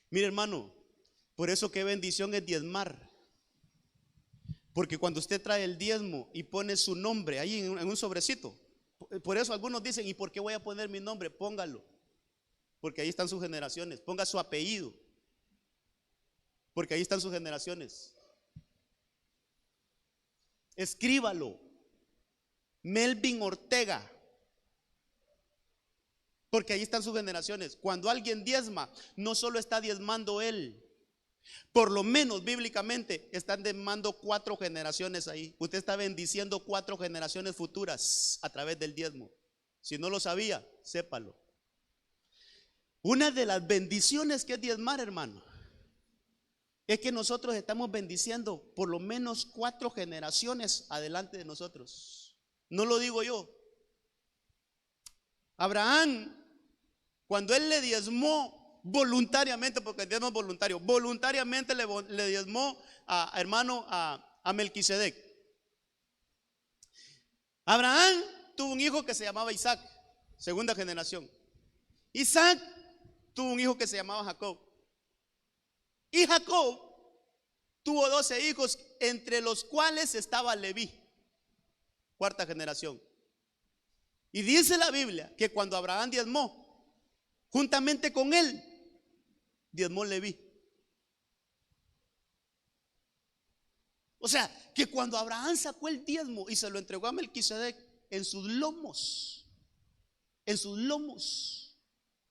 Mire hermano, por eso qué bendición es diezmar. Porque cuando usted trae el diezmo y pone su nombre ahí en un sobrecito, por eso algunos dicen, ¿y por qué voy a poner mi nombre? Póngalo, porque ahí están sus generaciones. Ponga su apellido, porque ahí están sus generaciones. Escríbalo, Melvin Ortega, porque ahí están sus generaciones. Cuando alguien diezma, no solo está diezmando él, por lo menos bíblicamente están diezmando 4 generaciones ahí. Usted está bendiciendo 4 generaciones futuras a través del diezmo. Si no lo sabía, sépalo. Una de las bendiciones que es diezmar, hermano, es que nosotros estamos bendiciendo por lo menos 4 generaciones adelante de nosotros. No lo digo yo. Abraham, cuando él le diezmó voluntariamente, porque el diezmo es voluntario, voluntariamente le diezmó a Melquisedec. Abraham tuvo un hijo que se llamaba Isaac, segunda generación. Isaac tuvo un hijo que se llamaba Jacob. Y Jacob tuvo 12 hijos, entre los cuales estaba Leví, cuarta generación. Y dice la Biblia que cuando Abraham diezmó, juntamente con él diezmó Leví. O sea, que cuando Abraham sacó el diezmo y se lo entregó a Melquisedec, en sus lomos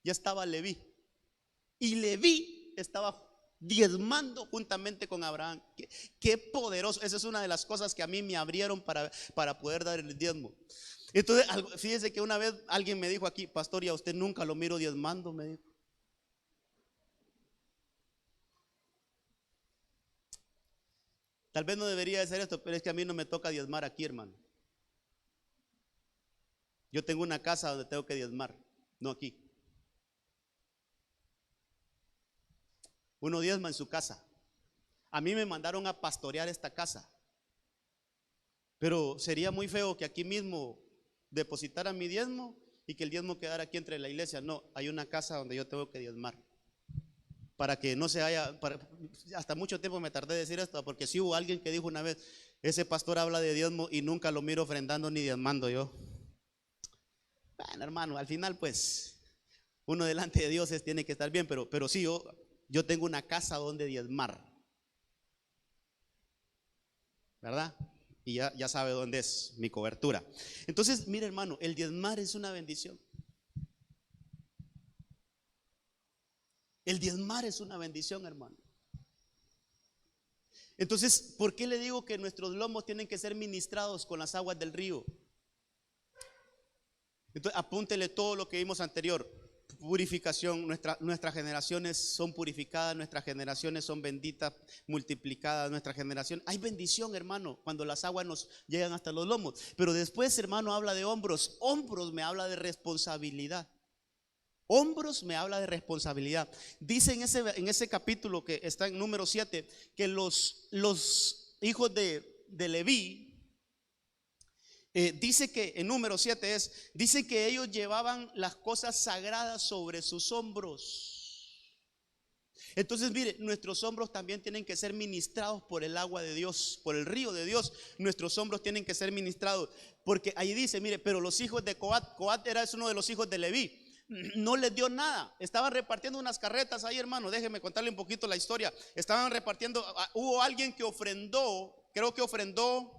ya estaba Leví. Y Leví estaba diezmando juntamente con Abraham. Qué poderoso. Esa es una de las cosas que a mí me abrieron para poder dar el diezmo. Entonces, fíjese que una vez alguien me dijo aquí: pastor, y a usted nunca lo miro diezmando, me dijo. Tal vez no debería de ser esto, pero es que a mí no me toca diezmar aquí, hermano. Yo tengo una casa donde tengo que diezmar, no aquí. Uno diezma en su casa, A mí me mandaron a pastorear esta casa, pero sería muy feo que aquí mismo depositara mi diezmo y que el diezmo quedara aquí entre la iglesia. No, hay una casa donde yo tengo que diezmar. Para que no se haya, hasta mucho tiempo me tardé en decir esto, porque si hubo alguien que dijo una vez, ese pastor habla de diezmo y nunca lo miro ofrendando ni diezmando yo. Bueno, hermano, al final pues uno delante de Dios tiene que estar bien, pero sí, yo tengo una casa donde diezmar, ¿verdad? Y ya sabe dónde es mi cobertura. Entonces, mire, hermano, el diezmar es una bendición. El diezmar es una bendición, hermano. Entonces, ¿por qué le digo que nuestros lomos tienen que ser ministrados con las aguas del río? Entonces, apúntele todo lo que vimos anterior. Purificación, nuestras generaciones son purificadas, nuestras generaciones son benditas, multiplicadas, nuestra generación. Hay bendición, hermano, cuando las aguas nos llegan hasta los lomos. Pero después, hermano, habla de hombros. Hombros me habla de responsabilidad. Hombros me habla de responsabilidad. Dice en ese capítulo que está en número 7 que los hijos de Leví, dice que en número 7 dice que ellos llevaban las cosas sagradas sobre sus hombros. Entonces, mire, nuestros hombros también tienen que ser ministrados por el agua de Dios, por el río de Dios. Nuestros hombros tienen que ser ministrados, porque ahí dice, mire, pero los hijos de Coat era uno de los hijos de Leví, no les dio nada. Estaban repartiendo unas carretas ahí, hermano. Déjeme contarle un poquito la historia. Estaban repartiendo, hubo alguien que ofrendó, creo que ofrendó,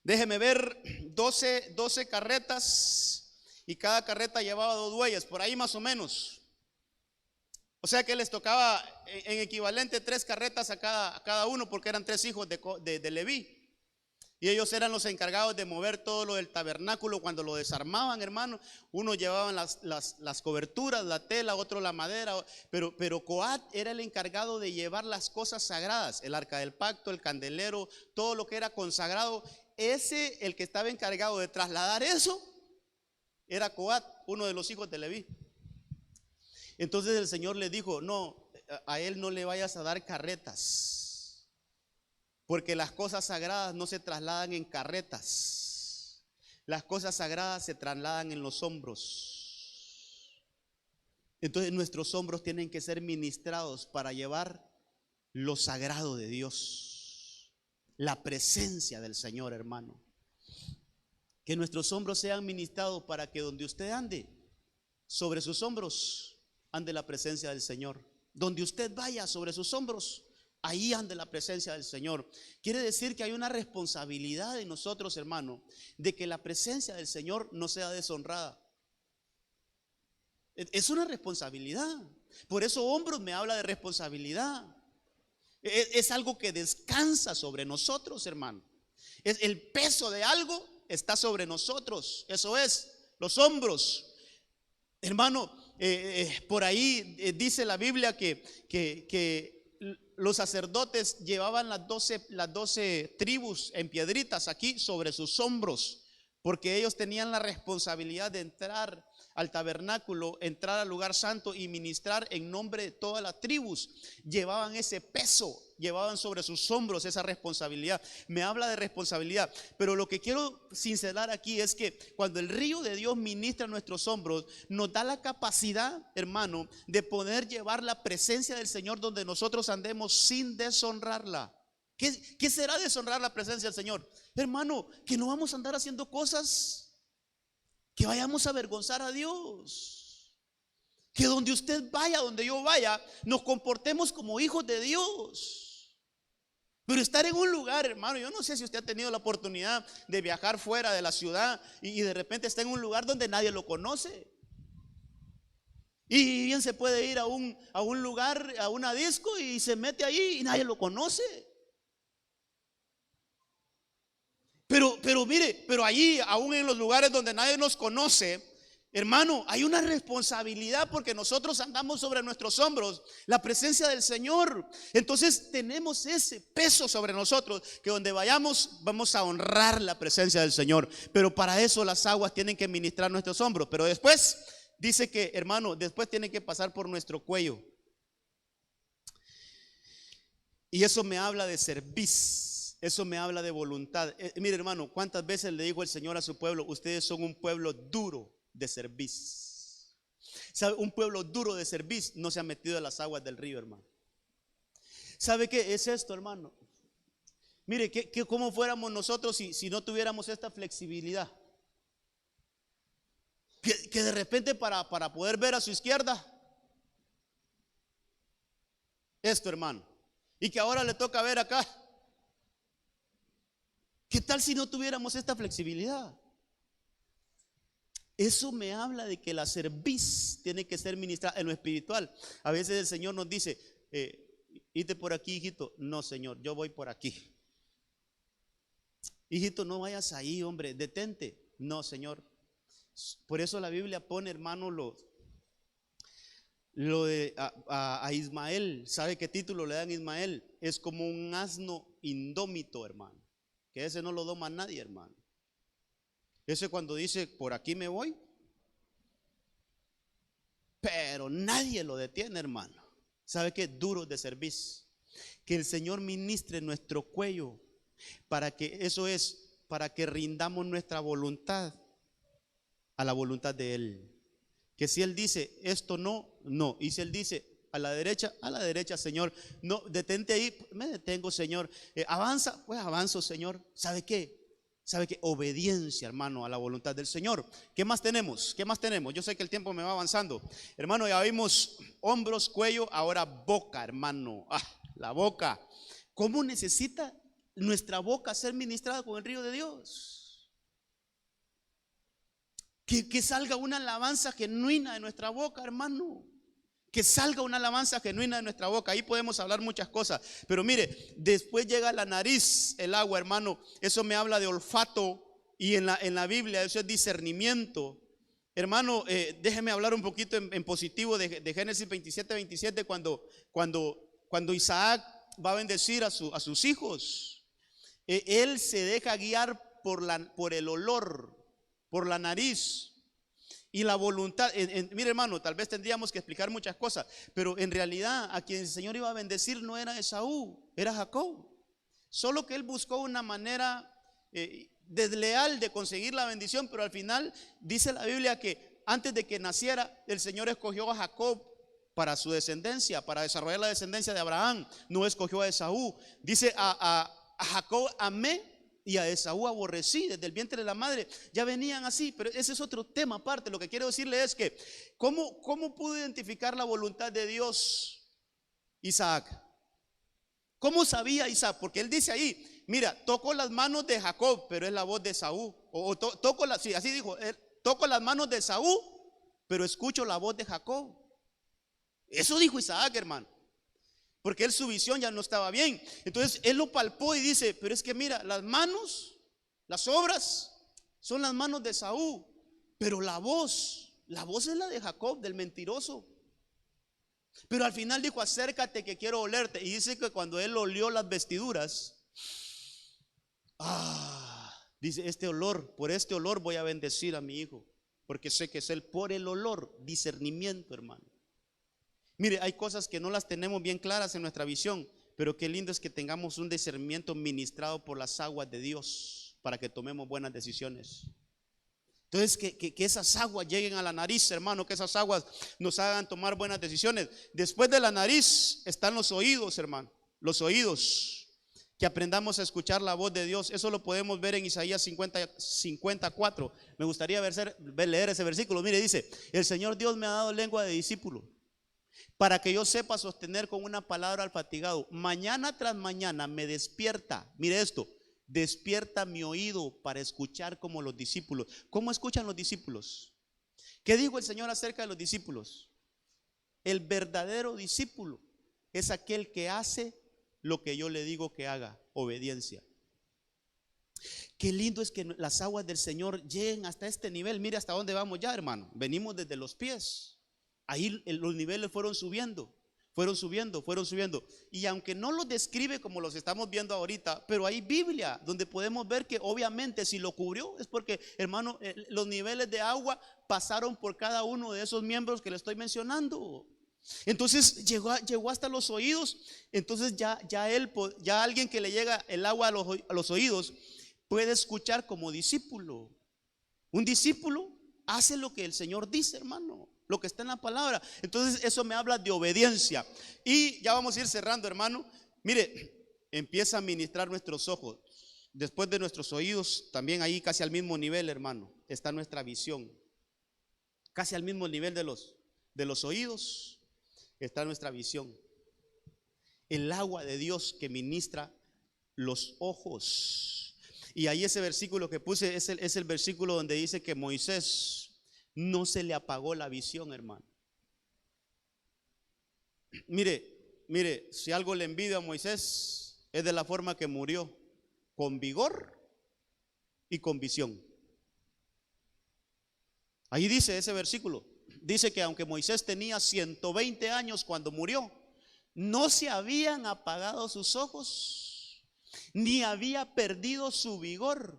déjeme ver, 12 carretas, y cada carreta llevaba 2 bueyes, por ahí más o menos. O sea que les tocaba en equivalente 3 carretas a cada uno, porque eran 3 hijos de Leví. Y ellos eran los encargados de mover todo lo del tabernáculo cuando lo desarmaban, hermano. Unos llevaban las coberturas, la tela, otro la madera. Pero Coat era el encargado de llevar las cosas sagradas, el arca del pacto, el candelero, todo lo que era consagrado. El que estaba encargado de trasladar eso era Coat, uno de los hijos de Leví. Entonces el Señor le dijo, no, a él no le vayas a dar carretas, porque las cosas sagradas no se trasladan en carretas. Las cosas sagradas se trasladan en los hombros. Entonces nuestros hombros tienen que ser ministrados para llevar lo sagrado de Dios, la presencia del Señor, hermano. Que nuestros hombros sean ministrados para que donde usted ande, sobre sus hombros ande la presencia del Señor. Donde usted vaya, sobre sus hombros, ahí ande la presencia del Señor. Quiere decir que hay una responsabilidad de nosotros, hermano, de que la presencia del Señor no sea deshonrada. Es una responsabilidad. Por eso hombros me habla de responsabilidad. Es algo que descansa sobre nosotros, hermano. El peso de algo está sobre nosotros. Eso es, los hombros. Hermano, por ahí dice la Biblia que los sacerdotes llevaban las 12 tribus en piedritas aquí sobre sus hombros, porque ellos tenían la responsabilidad de entrar al tabernáculo, entrar al lugar santo y ministrar en nombre de todas las tribus. Llevaban ese peso, llevaban sobre sus hombros esa responsabilidad. Me habla de responsabilidad, pero lo que quiero sincerar aquí es que cuando el río de Dios ministra en nuestros hombros, nos da la capacidad, hermano, de poder llevar la presencia del Señor donde nosotros andemos sin deshonrarla. ¿Qué será deshonrar la presencia del Señor? Hermano, que no vamos a andar haciendo cosas que vayamos a avergonzar a Dios. Que donde usted vaya, donde yo vaya, nos comportemos como hijos de Dios. Pero estar en un lugar, hermano, yo no sé si usted ha tenido la oportunidad de viajar fuera de la ciudad y de repente está en un lugar donde nadie lo conoce. Y bien se puede ir a un lugar, a una disco, y se mete ahí y nadie lo conoce. Pero mire, pero allí, aún en los lugares donde nadie nos conoce, hermano, hay una responsabilidad, porque nosotros andamos sobre nuestros hombros la presencia del Señor. Entonces tenemos ese peso sobre nosotros, que donde vayamos vamos a honrar la presencia del Señor. Pero para eso las aguas tienen que ministrar nuestros hombros. Pero después dice que, hermano, después tiene que pasar por nuestro cuello. Y eso me habla de servicio, eso me habla de voluntad. Mire, hermano, ¿cuántas veces le dijo el Señor a su pueblo? Ustedes son un pueblo duro de servicio. ¿Sabe? Un pueblo duro de servicio no se ha metido a las aguas del río, hermano. ¿Sabe qué es esto, hermano? Mire, ¿cómo fuéramos nosotros si no tuviéramos esta flexibilidad? Que de repente para poder ver a su izquierda, esto, hermano, y que ahora le toca ver acá. ¿Qué tal si no tuviéramos esta flexibilidad? Eso me habla de que la cerviz tiene que ser ministrada en lo espiritual. A veces el Señor nos dice, irte por aquí, hijito. No, Señor, yo voy por aquí. Hijito, no vayas ahí, hombre, detente. No, Señor. Por eso la Biblia pone, hermano, lo de a Ismael. ¿Sabe qué título le dan a Ismael? Es como un asno indómito, hermano. Que ese no lo doma nadie, hermano. Ese cuando dice, por aquí me voy, pero nadie lo detiene, hermano. ¿Sabe qué? Duros de servicio. Que el Señor ministre nuestro cuello para que, eso es, para que rindamos nuestra voluntad a la voluntad de Él. Que si Él dice esto no, no. Y si Él dice a la derecha, Señor. No, detente ahí, me detengo, Señor. Avanza, pues avanzo, Señor. ¿Sabe qué? ¿Sabe qué? Obediencia, hermano, a la voluntad del Señor. ¿Qué más tenemos? ¿Qué más tenemos? Yo sé que el tiempo me va avanzando. Hermano, ya vimos hombros, cuello, ahora boca, hermano. La boca. ¿Cómo necesita nuestra boca ser ministrada con el río de Dios? Que salga una alabanza genuina de nuestra boca, hermano. Que salga una alabanza genuina de nuestra boca. Ahí podemos hablar muchas cosas. Pero mire, después llega la nariz, el agua, hermano. Eso me habla de olfato. Y en la Biblia eso es discernimiento. Hermano, déjeme hablar un poquito en positivo de Génesis 27, cuando Isaac va a bendecir a sus hijos. Él se deja guiar por el olor, por la nariz. Y la voluntad, mire, hermano, tal vez tendríamos que explicar muchas cosas, pero en realidad a quien el Señor iba a bendecir no era Esaú, era Jacob. Solo que él buscó una manera desleal de conseguir la bendición, pero al final dice la Biblia que antes de que naciera el Señor escogió a Jacob para su descendencia, para desarrollar la descendencia de Abraham. No escogió a Esaú. Dice a Jacob amé y a Esaú aborrecí. Desde el vientre de la madre ya venían así. Pero ese es otro tema aparte. Lo que quiero decirle es que ¿cómo pudo identificar la voluntad de Dios Isaac? ¿Cómo sabía Isaac? Porque él dice ahí, mira, toco las manos de Jacob, pero es la voz de Esaú. Sí, así dijo, toco las manos de Esaú, pero escucho la voz de Jacob. Eso dijo Isaac, hermano. Porque él, su visión ya no estaba bien. Entonces él lo palpó y dice, pero es que mira, las manos, las obras son las manos de Esaú, pero la voz es la de Jacob, del mentiroso. Pero al final dijo, acércate que quiero olerte. Y dice que cuando él olió las vestiduras, dice, por este olor voy a bendecir a mi hijo, porque sé que es él. Por el olor, discernimiento, hermano. Mire, hay cosas que no las tenemos bien claras en nuestra visión, pero qué lindo es que tengamos un discernimiento ministrado por las aguas de Dios para que tomemos buenas decisiones. Entonces que esas aguas lleguen a la nariz, hermano, que esas aguas nos hagan tomar buenas decisiones. Después de la nariz están los oídos, hermano, los oídos, que aprendamos a escuchar la voz de Dios. Eso lo podemos ver en Isaías 54. Me gustaría leer ese versículo. Mire, dice, el Señor Dios me ha dado lengua de discípulo, para que yo sepa sostener con una palabra al fatigado. Mañana tras mañana me despierta, mire esto, despierta mi oído para escuchar como los discípulos. ¿Cómo escuchan los discípulos? ¿Qué dijo el Señor acerca de los discípulos? El verdadero discípulo es aquel que hace lo que yo le digo que haga, obediencia. Qué lindo es que las aguas del Señor lleguen hasta este nivel. Mire hasta dónde vamos ya, hermano. Venimos desde los pies. Ahí los niveles fueron subiendo. Y aunque no los describe como los estamos viendo ahorita, pero hay Biblia donde podemos ver que obviamente si lo cubrió es porque, hermano, los niveles de agua pasaron por cada uno de esos miembros que le estoy mencionando. Entonces llegó hasta los oídos. Entonces ya alguien que le llega el agua a los oídos puede escuchar como discípulo. Un discípulo hace lo que el Señor dice, hermano, lo que está en la palabra. Entonces eso me habla de obediencia. Y ya vamos a ir cerrando, hermano. Mire, empieza a ministrar nuestros ojos. Después de nuestros oídos, también ahí casi al mismo nivel, hermano, está nuestra visión. Casi al mismo nivel de los oídos está nuestra visión. El agua de Dios que ministra los ojos. Y ahí ese versículo que puse es el versículo donde dice que Moisés no se le apagó la visión, hermano. Mire, si algo le envidio a Moisés es de la forma que murió, con vigor y con visión. Ahí dice ese versículo, dice que aunque Moisés tenía 120 años cuando murió, no se habían apagado sus ojos, ni había perdido su vigor.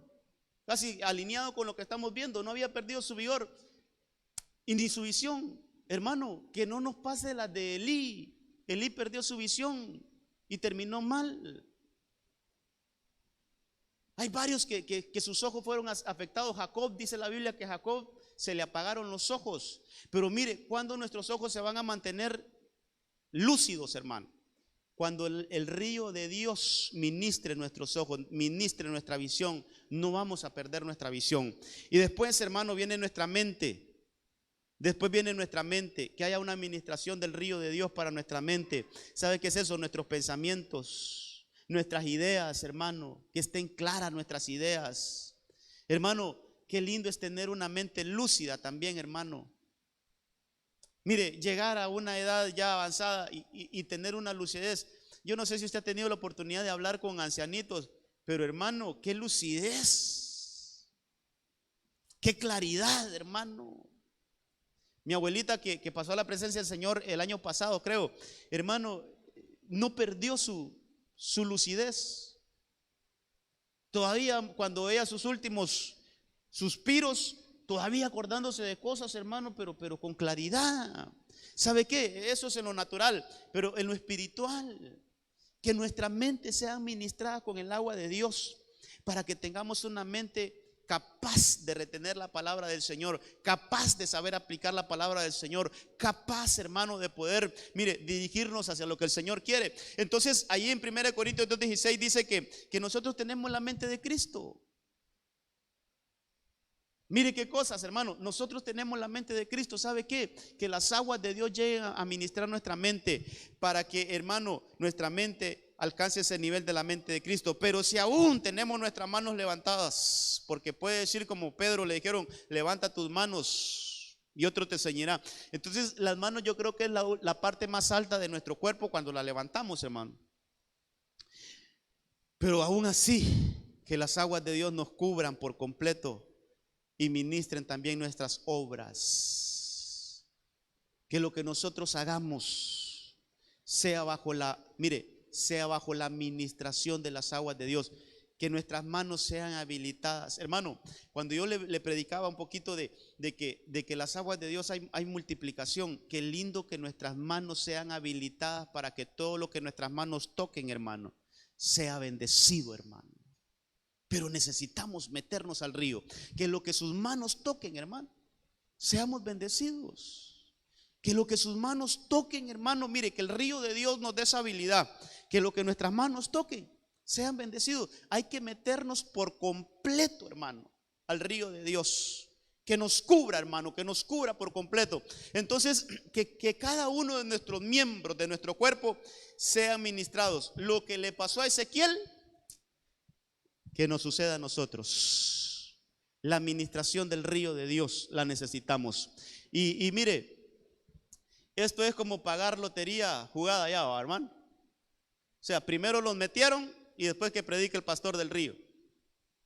Casi alineado con lo que estamos viendo, no había perdido su vigor y ni su visión. Hermano, que no nos pase la de Elí. Elí perdió su visión y terminó mal. Hay varios que sus ojos fueron afectados. Jacob, dice la Biblia que Jacob se le apagaron los ojos. Pero mire, cuando nuestros ojos se van a mantener lúcidos, hermano, cuando el río de Dios ministre nuestros ojos, ministre nuestra visión, no vamos a perder nuestra visión. Y después, hermano, viene nuestra mente. Después viene nuestra mente, que haya una administración del río de Dios para nuestra mente. ¿Sabe qué es eso? Nuestros pensamientos, nuestras ideas, hermano, que estén claras nuestras ideas. Hermano, qué lindo es tener una mente lúcida también, hermano. Mire, llegar a una edad ya avanzada y tener una lucidez. Yo no sé si usted ha tenido la oportunidad de hablar con ancianitos, pero hermano, qué lucidez, qué claridad, hermano. Mi abuelita que pasó a la presencia del Señor el año pasado, creo, hermano, no perdió su lucidez. Todavía cuando veía sus últimos suspiros, todavía acordándose de cosas, hermano, pero con claridad. ¿Sabe qué? Eso es en lo natural, pero en lo espiritual, que nuestra mente sea administrada con el agua de Dios, para que tengamos una mente capaz de retener la palabra del Señor, capaz de saber aplicar la palabra del Señor, capaz, hermano, de poder, mire, dirigirnos hacia lo que el Señor quiere. Entonces, ahí en 1 Corintios 2:16 dice que nosotros tenemos la mente de Cristo. Mire qué cosas, hermano, nosotros tenemos la mente de Cristo. ¿Sabe qué? Que las aguas de Dios lleguen a ministrar nuestra mente, para que, hermano, nuestra mente alcance ese nivel de la mente de Cristo. Pero si aún tenemos nuestras manos levantadas, porque puede decir como Pedro le dijeron, levanta tus manos y otro te enseñará. Entonces las manos yo creo que es la parte más alta de nuestro cuerpo cuando la levantamos, hermano. Pero aún así, que las aguas de Dios nos cubran por completo y ministren también nuestras obras. Que lo que nosotros hagamos sea bajo sea bajo la administración de las aguas de Dios. Que nuestras manos sean habilitadas. Hermano, cuando yo le predicaba un poquito de que las aguas de Dios hay multiplicación. Qué lindo que nuestras manos sean habilitadas para que todo lo que nuestras manos toquen, hermano, sea bendecido, hermano. Pero necesitamos meternos al río. Que lo que sus manos toquen, hermano, seamos bendecidos. Que lo que sus manos toquen, hermano, mire, que el río de Dios nos dé esa habilidad. Que lo que nuestras manos toquen sean bendecidos. Hay que meternos por completo, hermano, al río de Dios. Que nos cubra, hermano, que nos cubra por completo. Entonces, que cada uno de nuestros miembros de nuestro cuerpo sean ministrados. Lo que le pasó a Ezequiel, que nos suceda a nosotros. La administración del río de Dios la necesitamos. Y mire, esto es como pagar lotería jugada ya, hermano. O sea, primero los metieron y después que predique el pastor del río.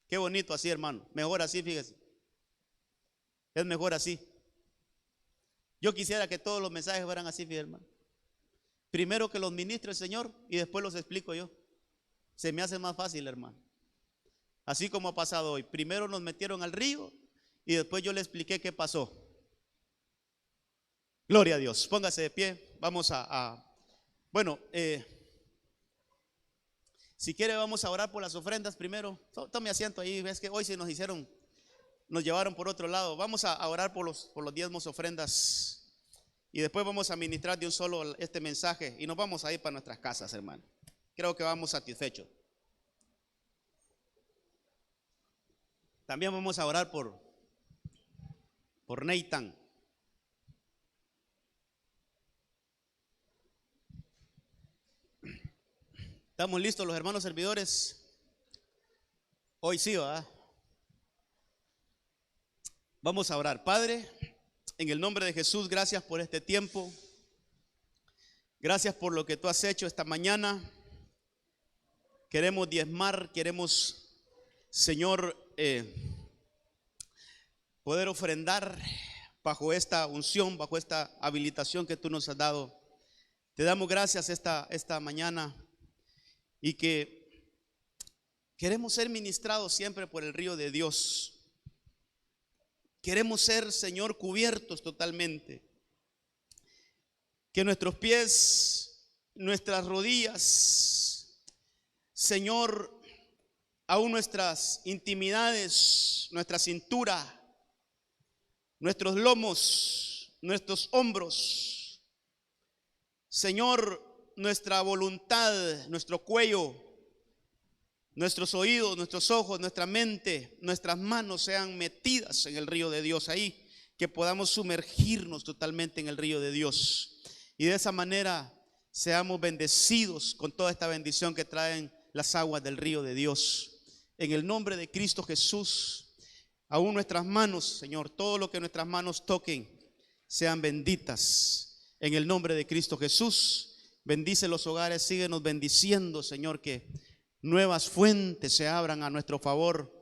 Qué bonito así, hermano. Mejor así, fíjese. Es mejor así. Yo quisiera que todos los mensajes fueran así, fíjese, hermano. Primero que los ministre el Señor y después los explico yo. Se me hace más fácil, hermano. Así como ha pasado hoy. Primero nos metieron al río y después yo le expliqué qué pasó. Gloria a Dios. Póngase de pie. vamos bueno, si quiere vamos a orar por las ofrendas primero. Tome asiento ahí, ves que hoy se nos llevaron por otro lado. Vamos a orar por los diezmos, ofrendas, y después vamos a ministrar de un solo este mensaje y nos vamos a ir para nuestras casas, hermano. Creo que vamos satisfechos. También vamos a orar por Nathan. ¿Estamos listos los hermanos servidores? Hoy sí, ¿verdad? Vamos a orar. Padre, en el nombre de Jesús, gracias por este tiempo. Gracias por lo que tú has hecho esta mañana. Queremos diezmar, queremos, Señor, poder ofrendar bajo esta unción, bajo esta habilitación que tú nos has dado. Te damos gracias esta mañana y que queremos ser ministrados siempre por el río de Dios. Queremos ser, Señor, cubiertos totalmente. Que nuestros pies, nuestras rodillas, Señor, aún nuestras intimidades, nuestra cintura, nuestros lomos, nuestros hombros, Señor, nuestra voluntad, nuestro cuello, nuestros oídos, nuestros ojos, nuestra mente, nuestras manos sean metidas en el río de Dios ahí, que podamos sumergirnos totalmente en el río de Dios y de esa manera seamos bendecidos con toda esta bendición que traen las aguas del río de Dios. En el nombre de Cristo Jesús, aún nuestras manos, Señor, todo lo que nuestras manos toquen sean benditas. En el nombre de Cristo Jesús, bendice los hogares, síguenos bendiciendo, Señor, que nuevas fuentes se abran a nuestro favor,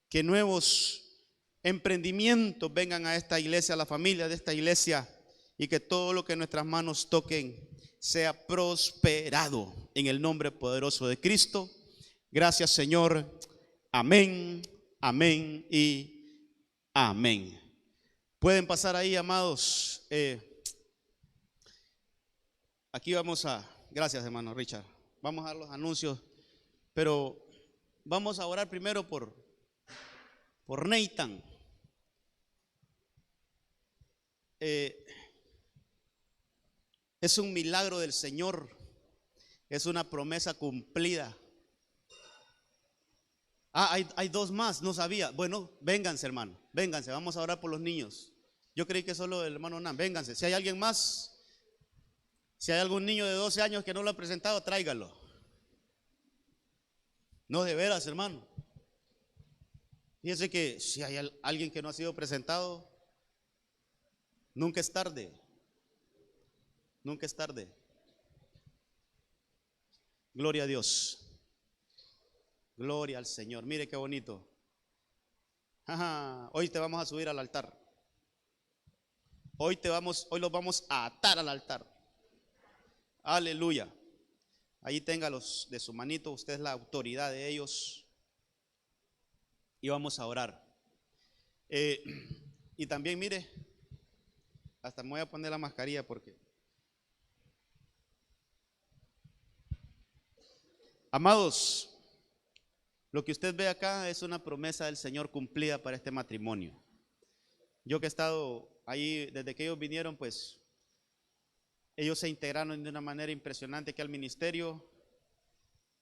que nuevos emprendimientos vengan a esta iglesia, a la familia de esta iglesia, y que todo lo que nuestras manos toquen sea prosperado en el nombre poderoso de Cristo. Gracias, Señor. Amén, amén y amén. Pueden pasar ahí, amados. Aquí gracias, hermano Richard. Vamos a dar los anuncios, pero vamos a orar primero por Nathan. Es un milagro del Señor, es una promesa cumplida. Hay dos más, no sabía. Bueno, vénganse, hermano, vénganse, vamos a orar por los niños. Yo creí que solo el hermano Nan, vénganse. Si hay alguien más, si hay algún niño de 12 años que no lo ha presentado, tráigalo. No, de veras, hermano. Fíjense que si hay alguien que no ha sido presentado, nunca es tarde. Nunca es tarde. Gloria a Dios. Gloria al Señor. Mire qué bonito. Hoy te vamos a subir al altar. Hoy los vamos a atar al altar. Aleluya. Ahí téngalos de su manito. Usted es la autoridad de ellos. Y vamos a orar. Y también mire, hasta me voy a poner la mascarilla porque, amados, lo que usted ve acá es una promesa del Señor cumplida para este matrimonio. Yo que he estado ahí desde que ellos vinieron, pues ellos se integraron de una manera impresionante aquí al ministerio,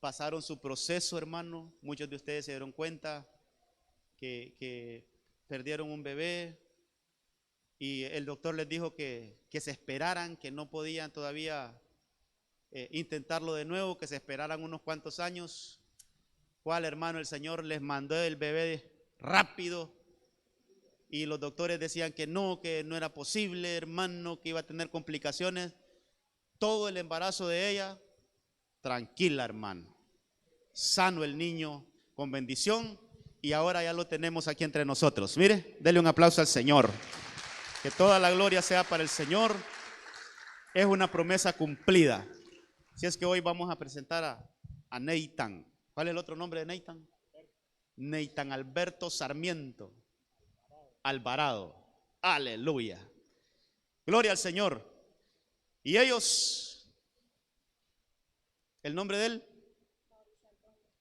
pasaron su proceso, hermano. Muchos de ustedes se dieron cuenta que perdieron un bebé y el doctor les dijo que se esperaran, que no podían todavía intentarlo de nuevo, que se esperaran unos cuantos años. ¿Cuál, hermano? El Señor les mandó el bebé rápido y los doctores decían que no era posible, hermano, que iba a tener complicaciones. Todo el embarazo de ella, tranquila, hermano, sano el niño, con bendición, y ahora ya lo tenemos aquí entre nosotros. Mire, dele un aplauso al Señor. Que toda la gloria sea para el Señor. Es una promesa cumplida. Si es que hoy vamos a presentar a Nathan. ¿Cuál es el otro nombre de Nathan? Nathan Alberto Sarmiento Alvarado. Aleluya. Gloria al Señor. Y ellos, el nombre de él,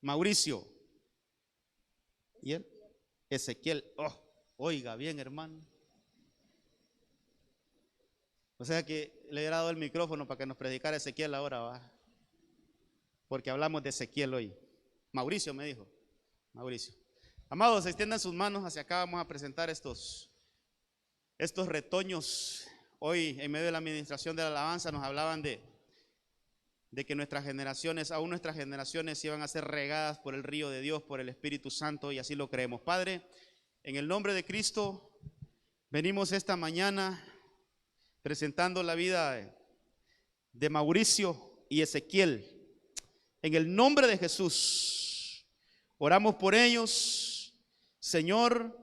Mauricio. ¿Y él? Ezequiel. Oh, oiga bien, hermano. O sea que le he dado el micrófono para que nos predicara Ezequiel ahora, va. Porque hablamos de Ezequiel hoy. Mauricio me dijo. Mauricio. Amados, extiendan sus manos hacia acá. Vamos a presentar estos retoños. Hoy, en medio de la administración de la alabanza, nos hablaban de que nuestras generaciones, aún nuestras generaciones, iban a ser regadas por el río de Dios, por el Espíritu Santo, y así lo creemos. Padre, en el nombre de Cristo, venimos esta mañana presentando la vida de Mauricio y Ezequiel. En el nombre de Jesús, oramos por ellos, Señor,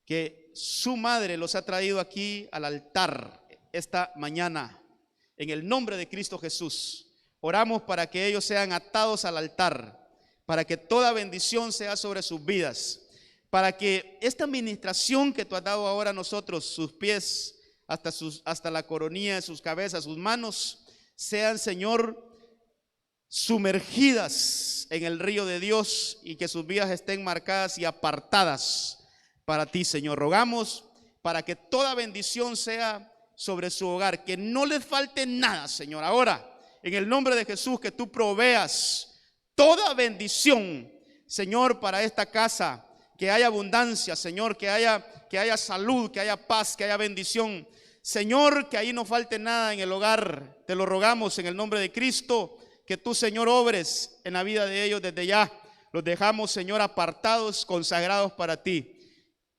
que su madre los ha traído aquí al altar esta mañana. En el nombre de Cristo Jesús, oramos para que ellos sean atados al altar, para que toda bendición sea sobre sus vidas, para que esta administración que tú has dado ahora a nosotros, sus pies hasta la coronilla de sus cabezas, sus manos, sean, Señor, sumergidas en el río de Dios, y que sus vidas estén marcadas y apartadas para ti, Señor. Rogamos para que toda bendición sea sobre su hogar, que no les falte nada, Señor. Ahora, en el nombre de Jesús, que tú proveas toda bendición, Señor, para esta casa, que haya abundancia, Señor, que haya salud, que haya paz, que haya bendición, Señor, que ahí no falte nada en el hogar. Te lo rogamos en el nombre de Cristo, que tú, Señor, obres en la vida de ellos desde ya. Los dejamos, Señor, apartados, consagrados para ti,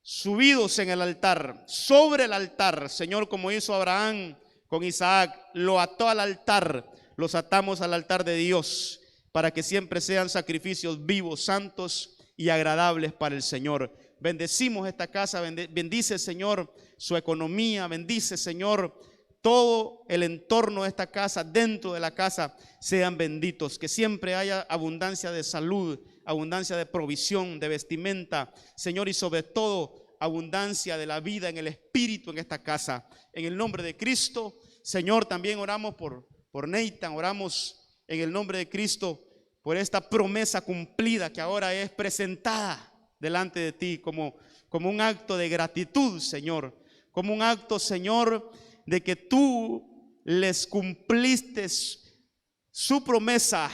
subidos en el altar, sobre el altar, Señor, como hizo Abraham con Isaac, lo ató al altar. Los atamos al altar de Dios, para que siempre sean sacrificios vivos, santos y agradables para el Señor. Bendecimos esta casa, bendice, Señor, su economía, bendice, Señor, todo el entorno de esta casa, dentro de la casa, sean benditos, que siempre haya abundancia de salud, abundancia de provisión, de vestimenta, Señor, y sobre todo abundancia de la vida en el Espíritu en esta casa. En el nombre de Cristo, Señor, también oramos por Nathan, oramos en el nombre de Cristo por esta promesa cumplida que ahora es presentada delante de ti como un acto de gratitud, Señor, como un acto, Señor, de que tú les cumpliste su promesa,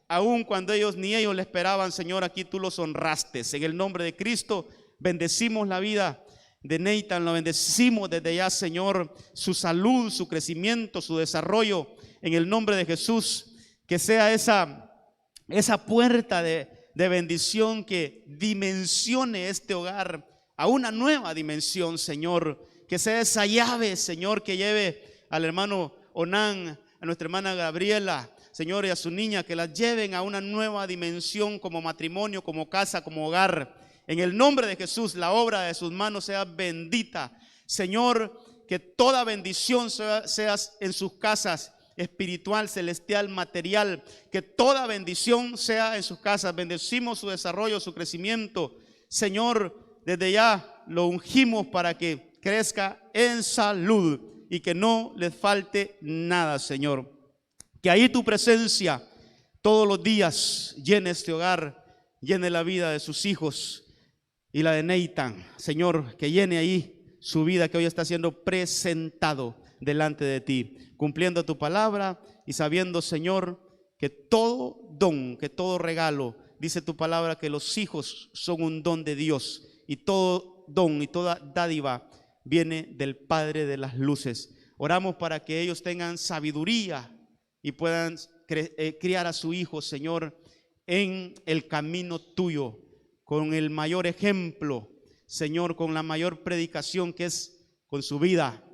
aun cuando ni ellos le esperaban, Señor. Aquí tú los honraste. En el nombre de Cristo, bendecimos la vida de Nathan, lo bendecimos desde ya, Señor, su salud, su crecimiento, su desarrollo, en el nombre de Jesús. Que sea esa puerta de bendición que dimensione este hogar a una nueva dimensión, Señor. Que sea esa llave, Señor, que lleve al hermano Onán, a nuestra hermana Gabriela, Señor, y a su niña, que las lleven a una nueva dimensión como matrimonio, como casa, como hogar. En el nombre de Jesús, la obra de sus manos sea bendita. Señor, que toda bendición sea en sus casas, espiritual, celestial, material. Que toda bendición sea en sus casas. Bendecimos su desarrollo, su crecimiento. Señor, desde ya lo ungimos para que crezca en salud y que no les falte nada, Señor. Que ahí tu presencia todos los días llene este hogar, llene la vida de sus hijos y la de Nathan, Señor, que llene ahí su vida, que hoy está siendo presentado delante de ti, cumpliendo tu palabra y sabiendo, Señor, que todo don, que todo regalo, dice tu palabra, que los hijos son un don de Dios, y todo don y toda dádiva viene del Padre de las luces. Oramos para que ellos tengan sabiduría y puedan criar a su hijo, Señor, en el camino tuyo, con el mayor ejemplo, Señor, con la mayor predicación, que es con su vida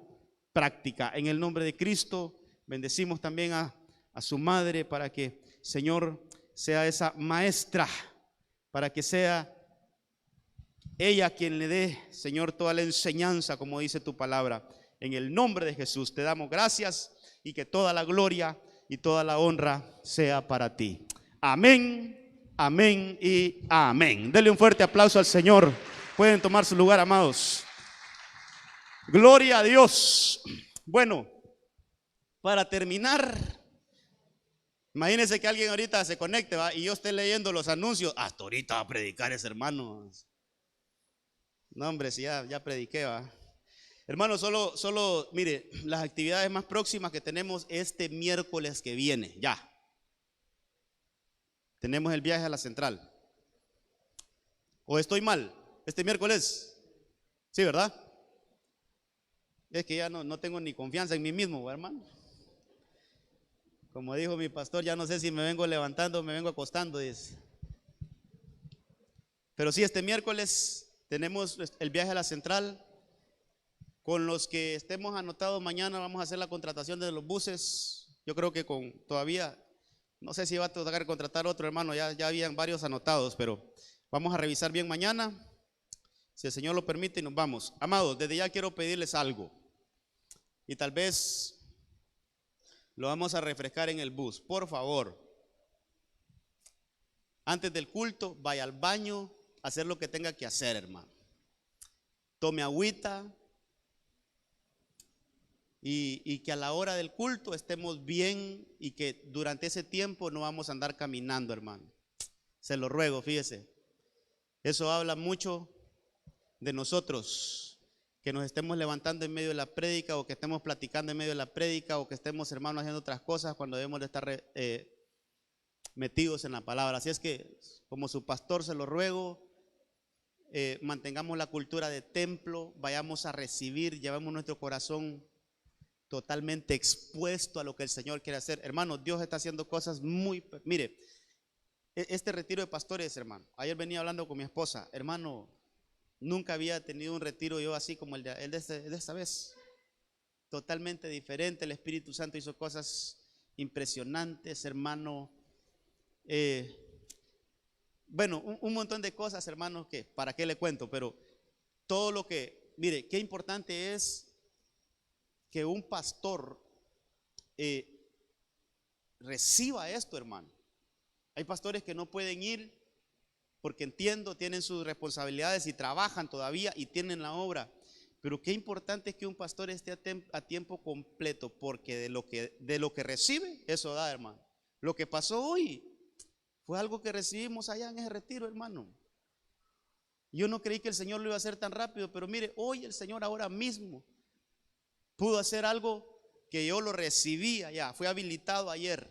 práctica. En el nombre de Cristo, bendecimos también a su madre, para que, Señor, sea esa maestra, para que sea ella quien le dé, Señor, toda la enseñanza, como dice tu palabra. En el nombre de Jesús te damos gracias, y que toda la gloria y toda la honra sea para ti. Amén, amén y amén. Denle un fuerte aplauso al Señor. Pueden tomar su lugar, amados. Gloria a Dios. Bueno, para terminar, imagínense que alguien ahorita se conecte, ¿va? Y yo esté leyendo los anuncios. Hasta ahorita va a predicar ese hermano. No, hombre, si ya prediqué, ¿va? Hermano, solo, mire, las actividades más próximas que tenemos este miércoles que viene, ya. Tenemos el viaje a la central. ¿O estoy mal? Este miércoles. Sí, ¿verdad? Es que ya no tengo ni confianza en mí mismo, hermano. Como dijo mi pastor, ya no sé si me vengo levantando o me vengo acostando, dice. Pero sí, este miércoles tenemos el viaje a la central. Con los que estemos anotados mañana vamos a hacer la contratación de los buses. Yo creo que todavía, no sé si va a tocar contratar otro, hermano, ya habían varios anotados, pero vamos a revisar bien mañana, si el Señor lo permite, y nos vamos. Amados, desde ya quiero pedirles algo, y tal vez lo vamos a refrescar en el bus. Por favor, antes del culto, vaya al baño, hacer lo que tenga que hacer, hermano. Tome agüita. Y que a la hora del culto estemos bien y que durante ese tiempo no vamos a andar caminando, hermano. Se lo ruego, fíjese. Eso habla mucho de nosotros, que nos estemos levantando en medio de la prédica, o que estemos platicando en medio de la prédica, o que estemos, hermanos, haciendo otras cosas cuando debemos de estar metidos en la palabra. Así es que, como su pastor, se lo ruego, mantengamos la cultura de templo, vayamos a recibir, llevemos nuestro corazón totalmente expuesto a lo que el Señor quiere hacer. Hermano, Dios está haciendo cosas mire, este retiro de pastores, hermano, ayer venía hablando con mi esposa, hermano, nunca había tenido un retiro yo así como el de esta vez, totalmente diferente. El Espíritu Santo hizo cosas impresionantes, hermano. Bueno, un montón de cosas, hermano, que para qué le cuento, pero todo lo que, mire, qué importante es que un pastor reciba esto, hermano. Hay pastores que no pueden ir porque, entiendo, tienen sus responsabilidades y trabajan todavía y tienen la obra, pero qué importante es que un pastor esté a tiempo completo, porque de lo que recibe, eso da, hermano. Lo que pasó hoy fue algo que recibimos allá en ese retiro, hermano. Yo no creí que el Señor lo iba a hacer tan rápido, pero mire, hoy el Señor ahora mismo pudo hacer algo que yo lo recibí allá. Fui habilitado ayer,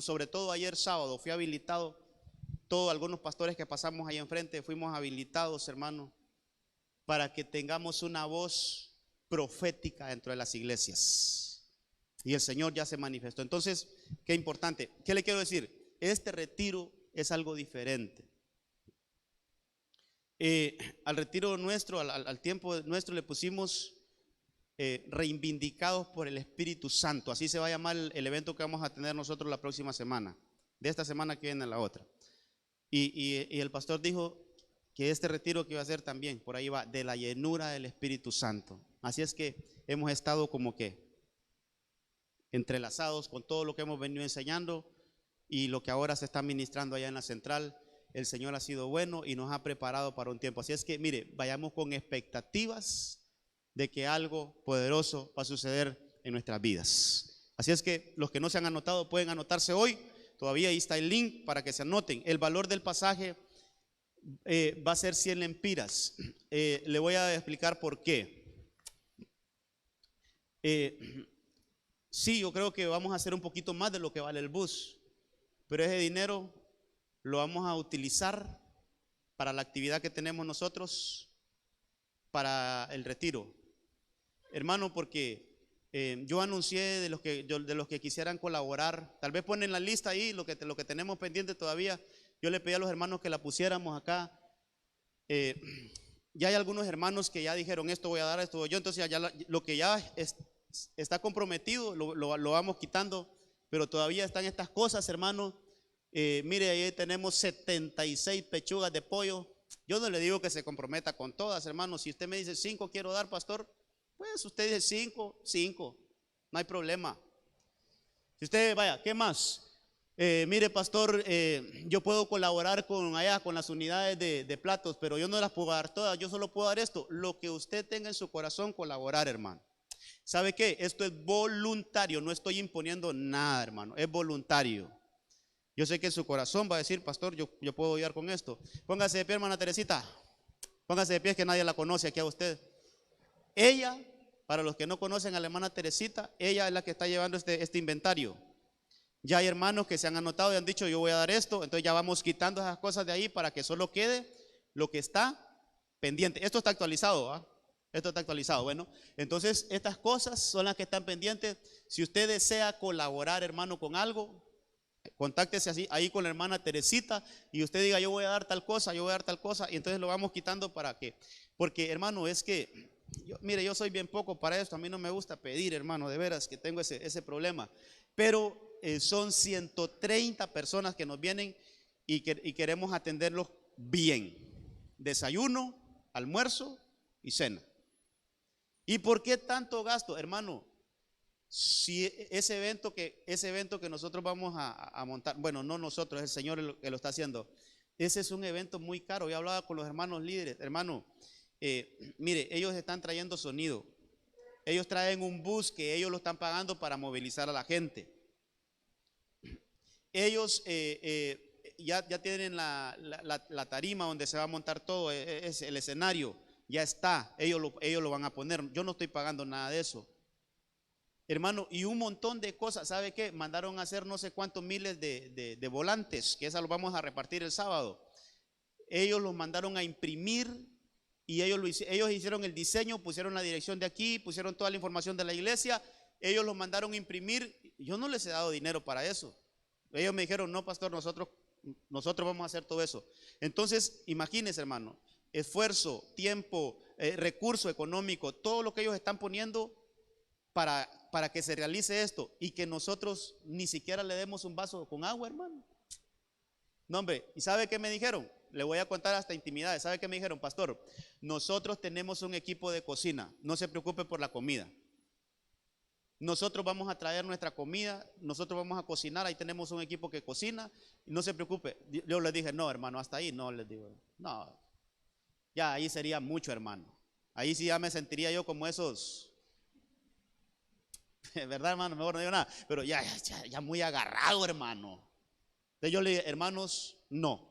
sobre todo ayer sábado, fui habilitado. Todos, algunos pastores que pasamos ahí enfrente, fuimos habilitados, hermano, para que tengamos una voz profética dentro de las iglesias. Y el Señor ya se manifestó. Entonces, qué importante. ¿Qué le quiero decir? Este retiro es algo diferente. Al retiro nuestro, al tiempo nuestro, le pusimos reivindicados por el Espíritu Santo. Así se va a llamar el evento que vamos a tener nosotros la próxima semana, de esta semana que viene a la otra. Y el pastor dijo que este retiro que iba a ser también, por ahí va, de la llenura del Espíritu Santo. Así es que hemos estado como que entrelazados con todo lo que hemos venido enseñando y lo que ahora se está ministrando allá en la central. El Señor ha sido bueno y nos ha preparado para un tiempo. Así es que, mire, vayamos con expectativas de que algo poderoso va a suceder en nuestras vidas. Así es que los que no se han anotado pueden anotarse hoy. Todavía ahí está el link para que se anoten. El valor del pasaje va a ser 100 lempiras. Le voy a explicar por qué. Sí, yo creo que vamos a hacer un poquito más de lo que vale el bus, pero ese dinero lo vamos a utilizar para la actividad que tenemos nosotros, para el retiro. Hermano, porque yo anuncié de los que quisieran colaborar. Tal vez ponen la lista ahí, lo que tenemos pendiente todavía. Yo le pedí a los hermanos que la pusiéramos acá. Ya hay algunos hermanos que ya dijeron, esto voy a dar, esto voy yo. Entonces ya lo que ya está comprometido lo vamos quitando, pero todavía están estas cosas, hermanos. Mire, ahí tenemos 76 pechugas de pollo. Yo no le digo que se comprometa con todas, hermanos. Si usted me dice 5 quiero dar, pastor, pues usted dice 5, no hay problema. Si usted, vaya, ¿qué más? Mire, pastor, yo puedo colaborar con las unidades de platos, pero yo no las puedo dar todas, yo solo puedo dar esto. Lo que usted tenga en su corazón, colaborar, hermano. ¿Sabe qué? Esto es voluntario, no estoy imponiendo nada, hermano, es voluntario. Yo sé que su corazón va a decir, pastor, yo puedo ayudar con esto. Póngase de pie, hermana Teresita. Póngase de pie, que nadie la conoce aquí a usted. Ella, para los que no conocen a la hermana Teresita, ella es la que está llevando este inventario. Ya hay hermanos que se han anotado y han dicho, yo voy a dar esto. Entonces ya vamos quitando esas cosas de ahí para que solo quede lo que está pendiente. Esto está actualizado, ¿ah? Esto está actualizado. Bueno, entonces estas cosas son las que están pendientes. Si usted desea colaborar, hermano, con algo, contáctese así, ahí con la hermana Teresita y usted diga, yo voy a dar tal cosa, yo voy a dar tal cosa, y entonces lo vamos quitando para que, porque hermano, es que, mire, yo soy bien poco para esto, a mí no me gusta pedir, hermano, de veras que tengo ese problema, pero son 130 personas que nos vienen y queremos atenderlos bien, desayuno, almuerzo y cena. ¿Y por qué tanto gasto, hermano? Si ese evento que nosotros vamos a montar, bueno, no nosotros, es el Señor el que lo está haciendo. Ese es un evento muy caro. Yo hablaba con los hermanos líderes, hermano, mire, ellos están trayendo sonido. Ellos traen un bus que ellos lo están pagando para movilizar a la gente. Ellos ya tienen la tarima donde se va a montar todo, es el escenario, ya está, ellos lo van a poner. Yo no estoy pagando nada de eso. Hermano, y un montón de cosas. ¿Sabe qué? Mandaron a hacer no sé cuántos miles de volantes, que esa los vamos a repartir el sábado. Ellos los mandaron a imprimir y ellos hicieron el diseño, pusieron la dirección de aquí, pusieron toda la información de la iglesia. Ellos los mandaron a imprimir. Yo no les he dado dinero para eso. Ellos me dijeron, no, pastor, nosotros vamos a hacer todo eso. Entonces, imagínense, hermano, esfuerzo, tiempo, recurso económico, todo lo que ellos están poniendo para que se realice esto y que nosotros ni siquiera le demos un vaso con agua, hermano. No, hombre, ¿y sabe qué me dijeron? Le voy a contar hasta intimidades. ¿Sabe qué me dijeron, pastor? Nosotros tenemos un equipo de cocina, no se preocupe por la comida. Nosotros vamos a traer nuestra comida, nosotros vamos a cocinar, ahí tenemos un equipo que cocina, no se preocupe. Yo les dije, no, hermano, hasta ahí no, les digo, no, ya ahí sería mucho, hermano. Ahí sí ya me sentiría yo como esos, ¿verdad, hermano? Mejor no digo nada, pero ya muy agarrado, hermano. Entonces yo le dije, hermanos, no.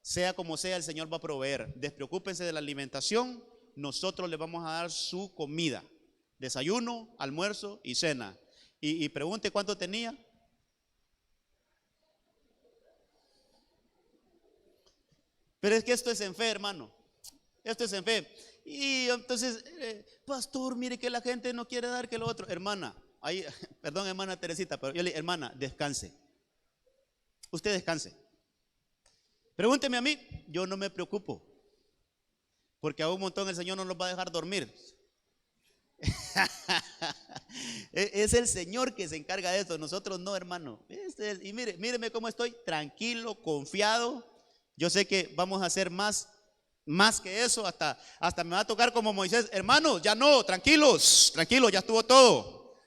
Sea como sea, el Señor va a proveer. Despreocúpense de la alimentación, nosotros les vamos a dar su comida. Desayuno, almuerzo y cena. Y pregunte cuánto tenía. Pero es que esto es en fe, hermano. Esto es en fe. Y entonces, pastor, mire que la gente no quiere dar que lo otro. Hermana, ahí, perdón, hermana Teresita, pero yo le dije, hermana, descanse. Usted descanse. Pregúnteme a mí, yo no me preocupo. Porque a un montón el Señor no los va a dejar dormir. Es el Señor que se encarga de esto, nosotros no, hermano. Y míreme cómo estoy, tranquilo, confiado. Yo sé que vamos a hacer más que eso, hasta me va a tocar como Moisés. Hermanos, ya no, tranquilos, ya estuvo todo.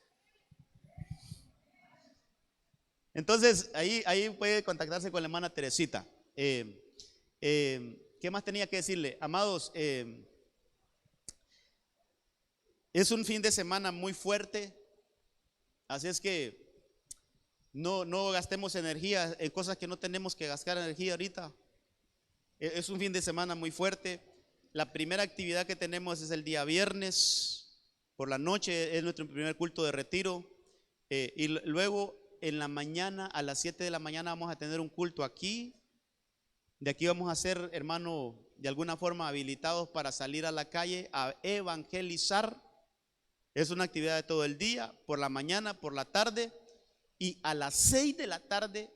Entonces ahí puede contactarse con la hermana Teresita. ¿Qué más tenía que decirle? Amados, es un fin de semana muy fuerte, así es que no gastemos energía en cosas que no tenemos que gastar energía ahorita. Es un fin de semana muy fuerte. La primera actividad que tenemos es el día viernes, por la noche es nuestro primer culto de retiro, y luego en la mañana, a las 7 de la mañana vamos a tener un culto aquí. De aquí vamos a ser, hermano, de alguna forma habilitados para salir a la calle a evangelizar. Es una actividad de todo el día, por la mañana, por la tarde, y a las 6 de la tarde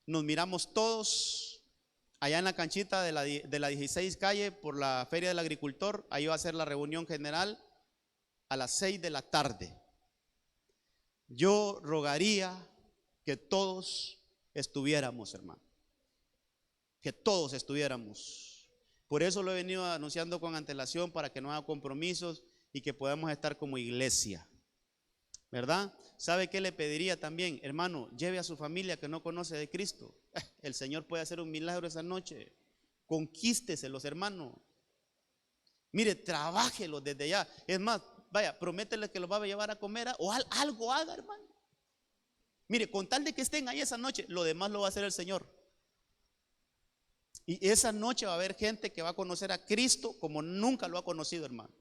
nos miramos todos allá en la canchita de la 16 calle por la Feria del Agricultor. Ahí va a ser la reunión general a las 6 de la tarde. Yo rogaría que todos estuviéramos, hermano, que todos estuviéramos. Por eso lo he venido anunciando con antelación, para que no haya compromisos y que podamos estar como iglesia, ¿verdad? ¿Sabe qué le pediría también? Hermano, lleve a su familia que no conoce de Cristo. El Señor puede hacer un milagro esa noche. Conquísteselos, hermano. Mire, trabájelos desde ya. Es más, vaya, prométele que lo va a llevar a comer o algo haga, hermano. Mire, con tal de que estén ahí esa noche, lo demás lo va a hacer el Señor. Y esa noche va a haber gente que va a conocer a Cristo como nunca lo ha conocido, hermano.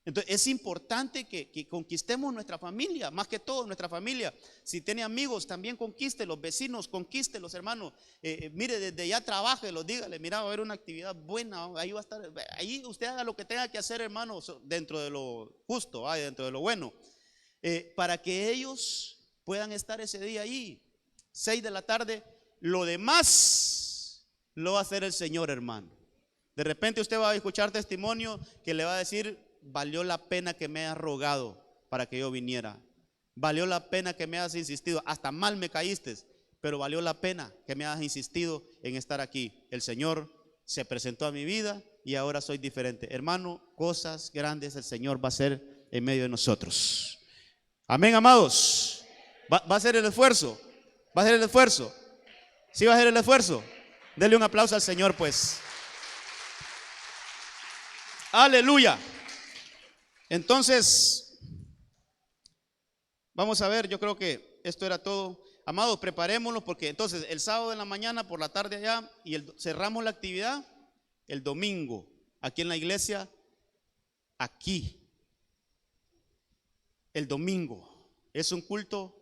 Entonces es importante que conquistemos nuestra familia, más que todo nuestra familia. Si tiene amigos, también conquístelos, vecinos, conquístelos, hermano. Mire, desde ya trabájelos, dígale, mira, va a haber una actividad buena, ahí va a estar, ahí usted haga lo que tenga que hacer, hermano, dentro de lo justo, dentro de lo bueno, para que ellos puedan estar ese día ahí, 6 de la tarde. Lo demás lo va a hacer el Señor, hermano. De repente usted va a escuchar testimonio que le va a decir: valió la pena que me hayas rogado para que yo viniera. Valió la pena que me hayas insistido. Hasta mal me caíste, pero valió la pena que me hayas insistido en estar aquí. El Señor se presentó a mi vida y ahora soy diferente. Hermano, cosas grandes el Señor va a hacer en medio de nosotros. Amén, amados. Va a hacer el esfuerzo. Va a hacer el esfuerzo. ¿Sí va a hacer el esfuerzo? Dele un aplauso al Señor, pues. Aleluya. Entonces, vamos a ver, yo creo que esto era todo. Amados, preparémonos, porque entonces el sábado en la mañana, por la tarde allá, y cerramos la actividad el domingo, aquí en la iglesia, aquí. El domingo es un culto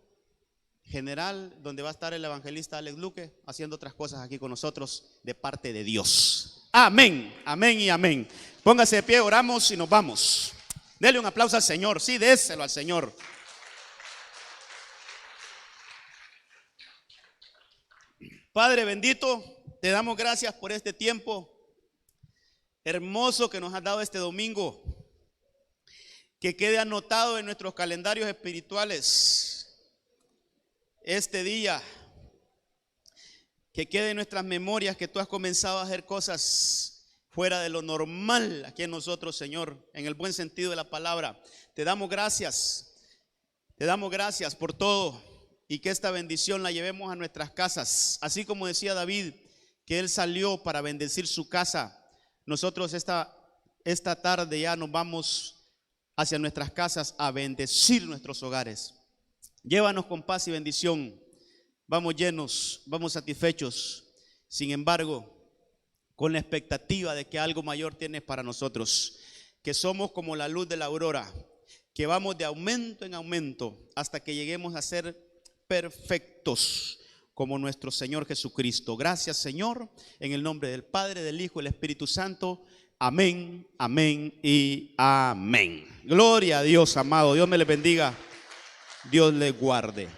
general donde va a estar el evangelista Alex Luque haciendo otras cosas aquí con nosotros de parte de Dios. Amén, amén y amén. Póngase de pie, oramos y nos vamos. Dele un aplauso al Señor, sí, déselo al Señor. Padre bendito, te damos gracias por este tiempo hermoso que nos has dado este domingo. Que quede anotado en nuestros calendarios espirituales este día. Que quede en nuestras memorias que tú has comenzado a hacer cosas fuera de lo normal aquí en nosotros, Señor, en el buen sentido de la palabra. Te damos gracias por todo, y que esta bendición la llevemos a nuestras casas, así como decía David, que él salió para bendecir su casa. Nosotros esta tarde ya nos vamos hacia nuestras casas a bendecir nuestros hogares. Llévanos con paz y bendición. Vamos llenos, vamos satisfechos, sin embargo, con la expectativa de que algo mayor tienes para nosotros, que somos como la luz de la aurora, que vamos de aumento en aumento hasta que lleguemos a ser perfectos como nuestro Señor Jesucristo. Gracias, Señor, en el nombre del Padre, del Hijo y del Espíritu Santo. Amén, amén y amén. Gloria a Dios, amado. Dios me les bendiga. Dios les guarde.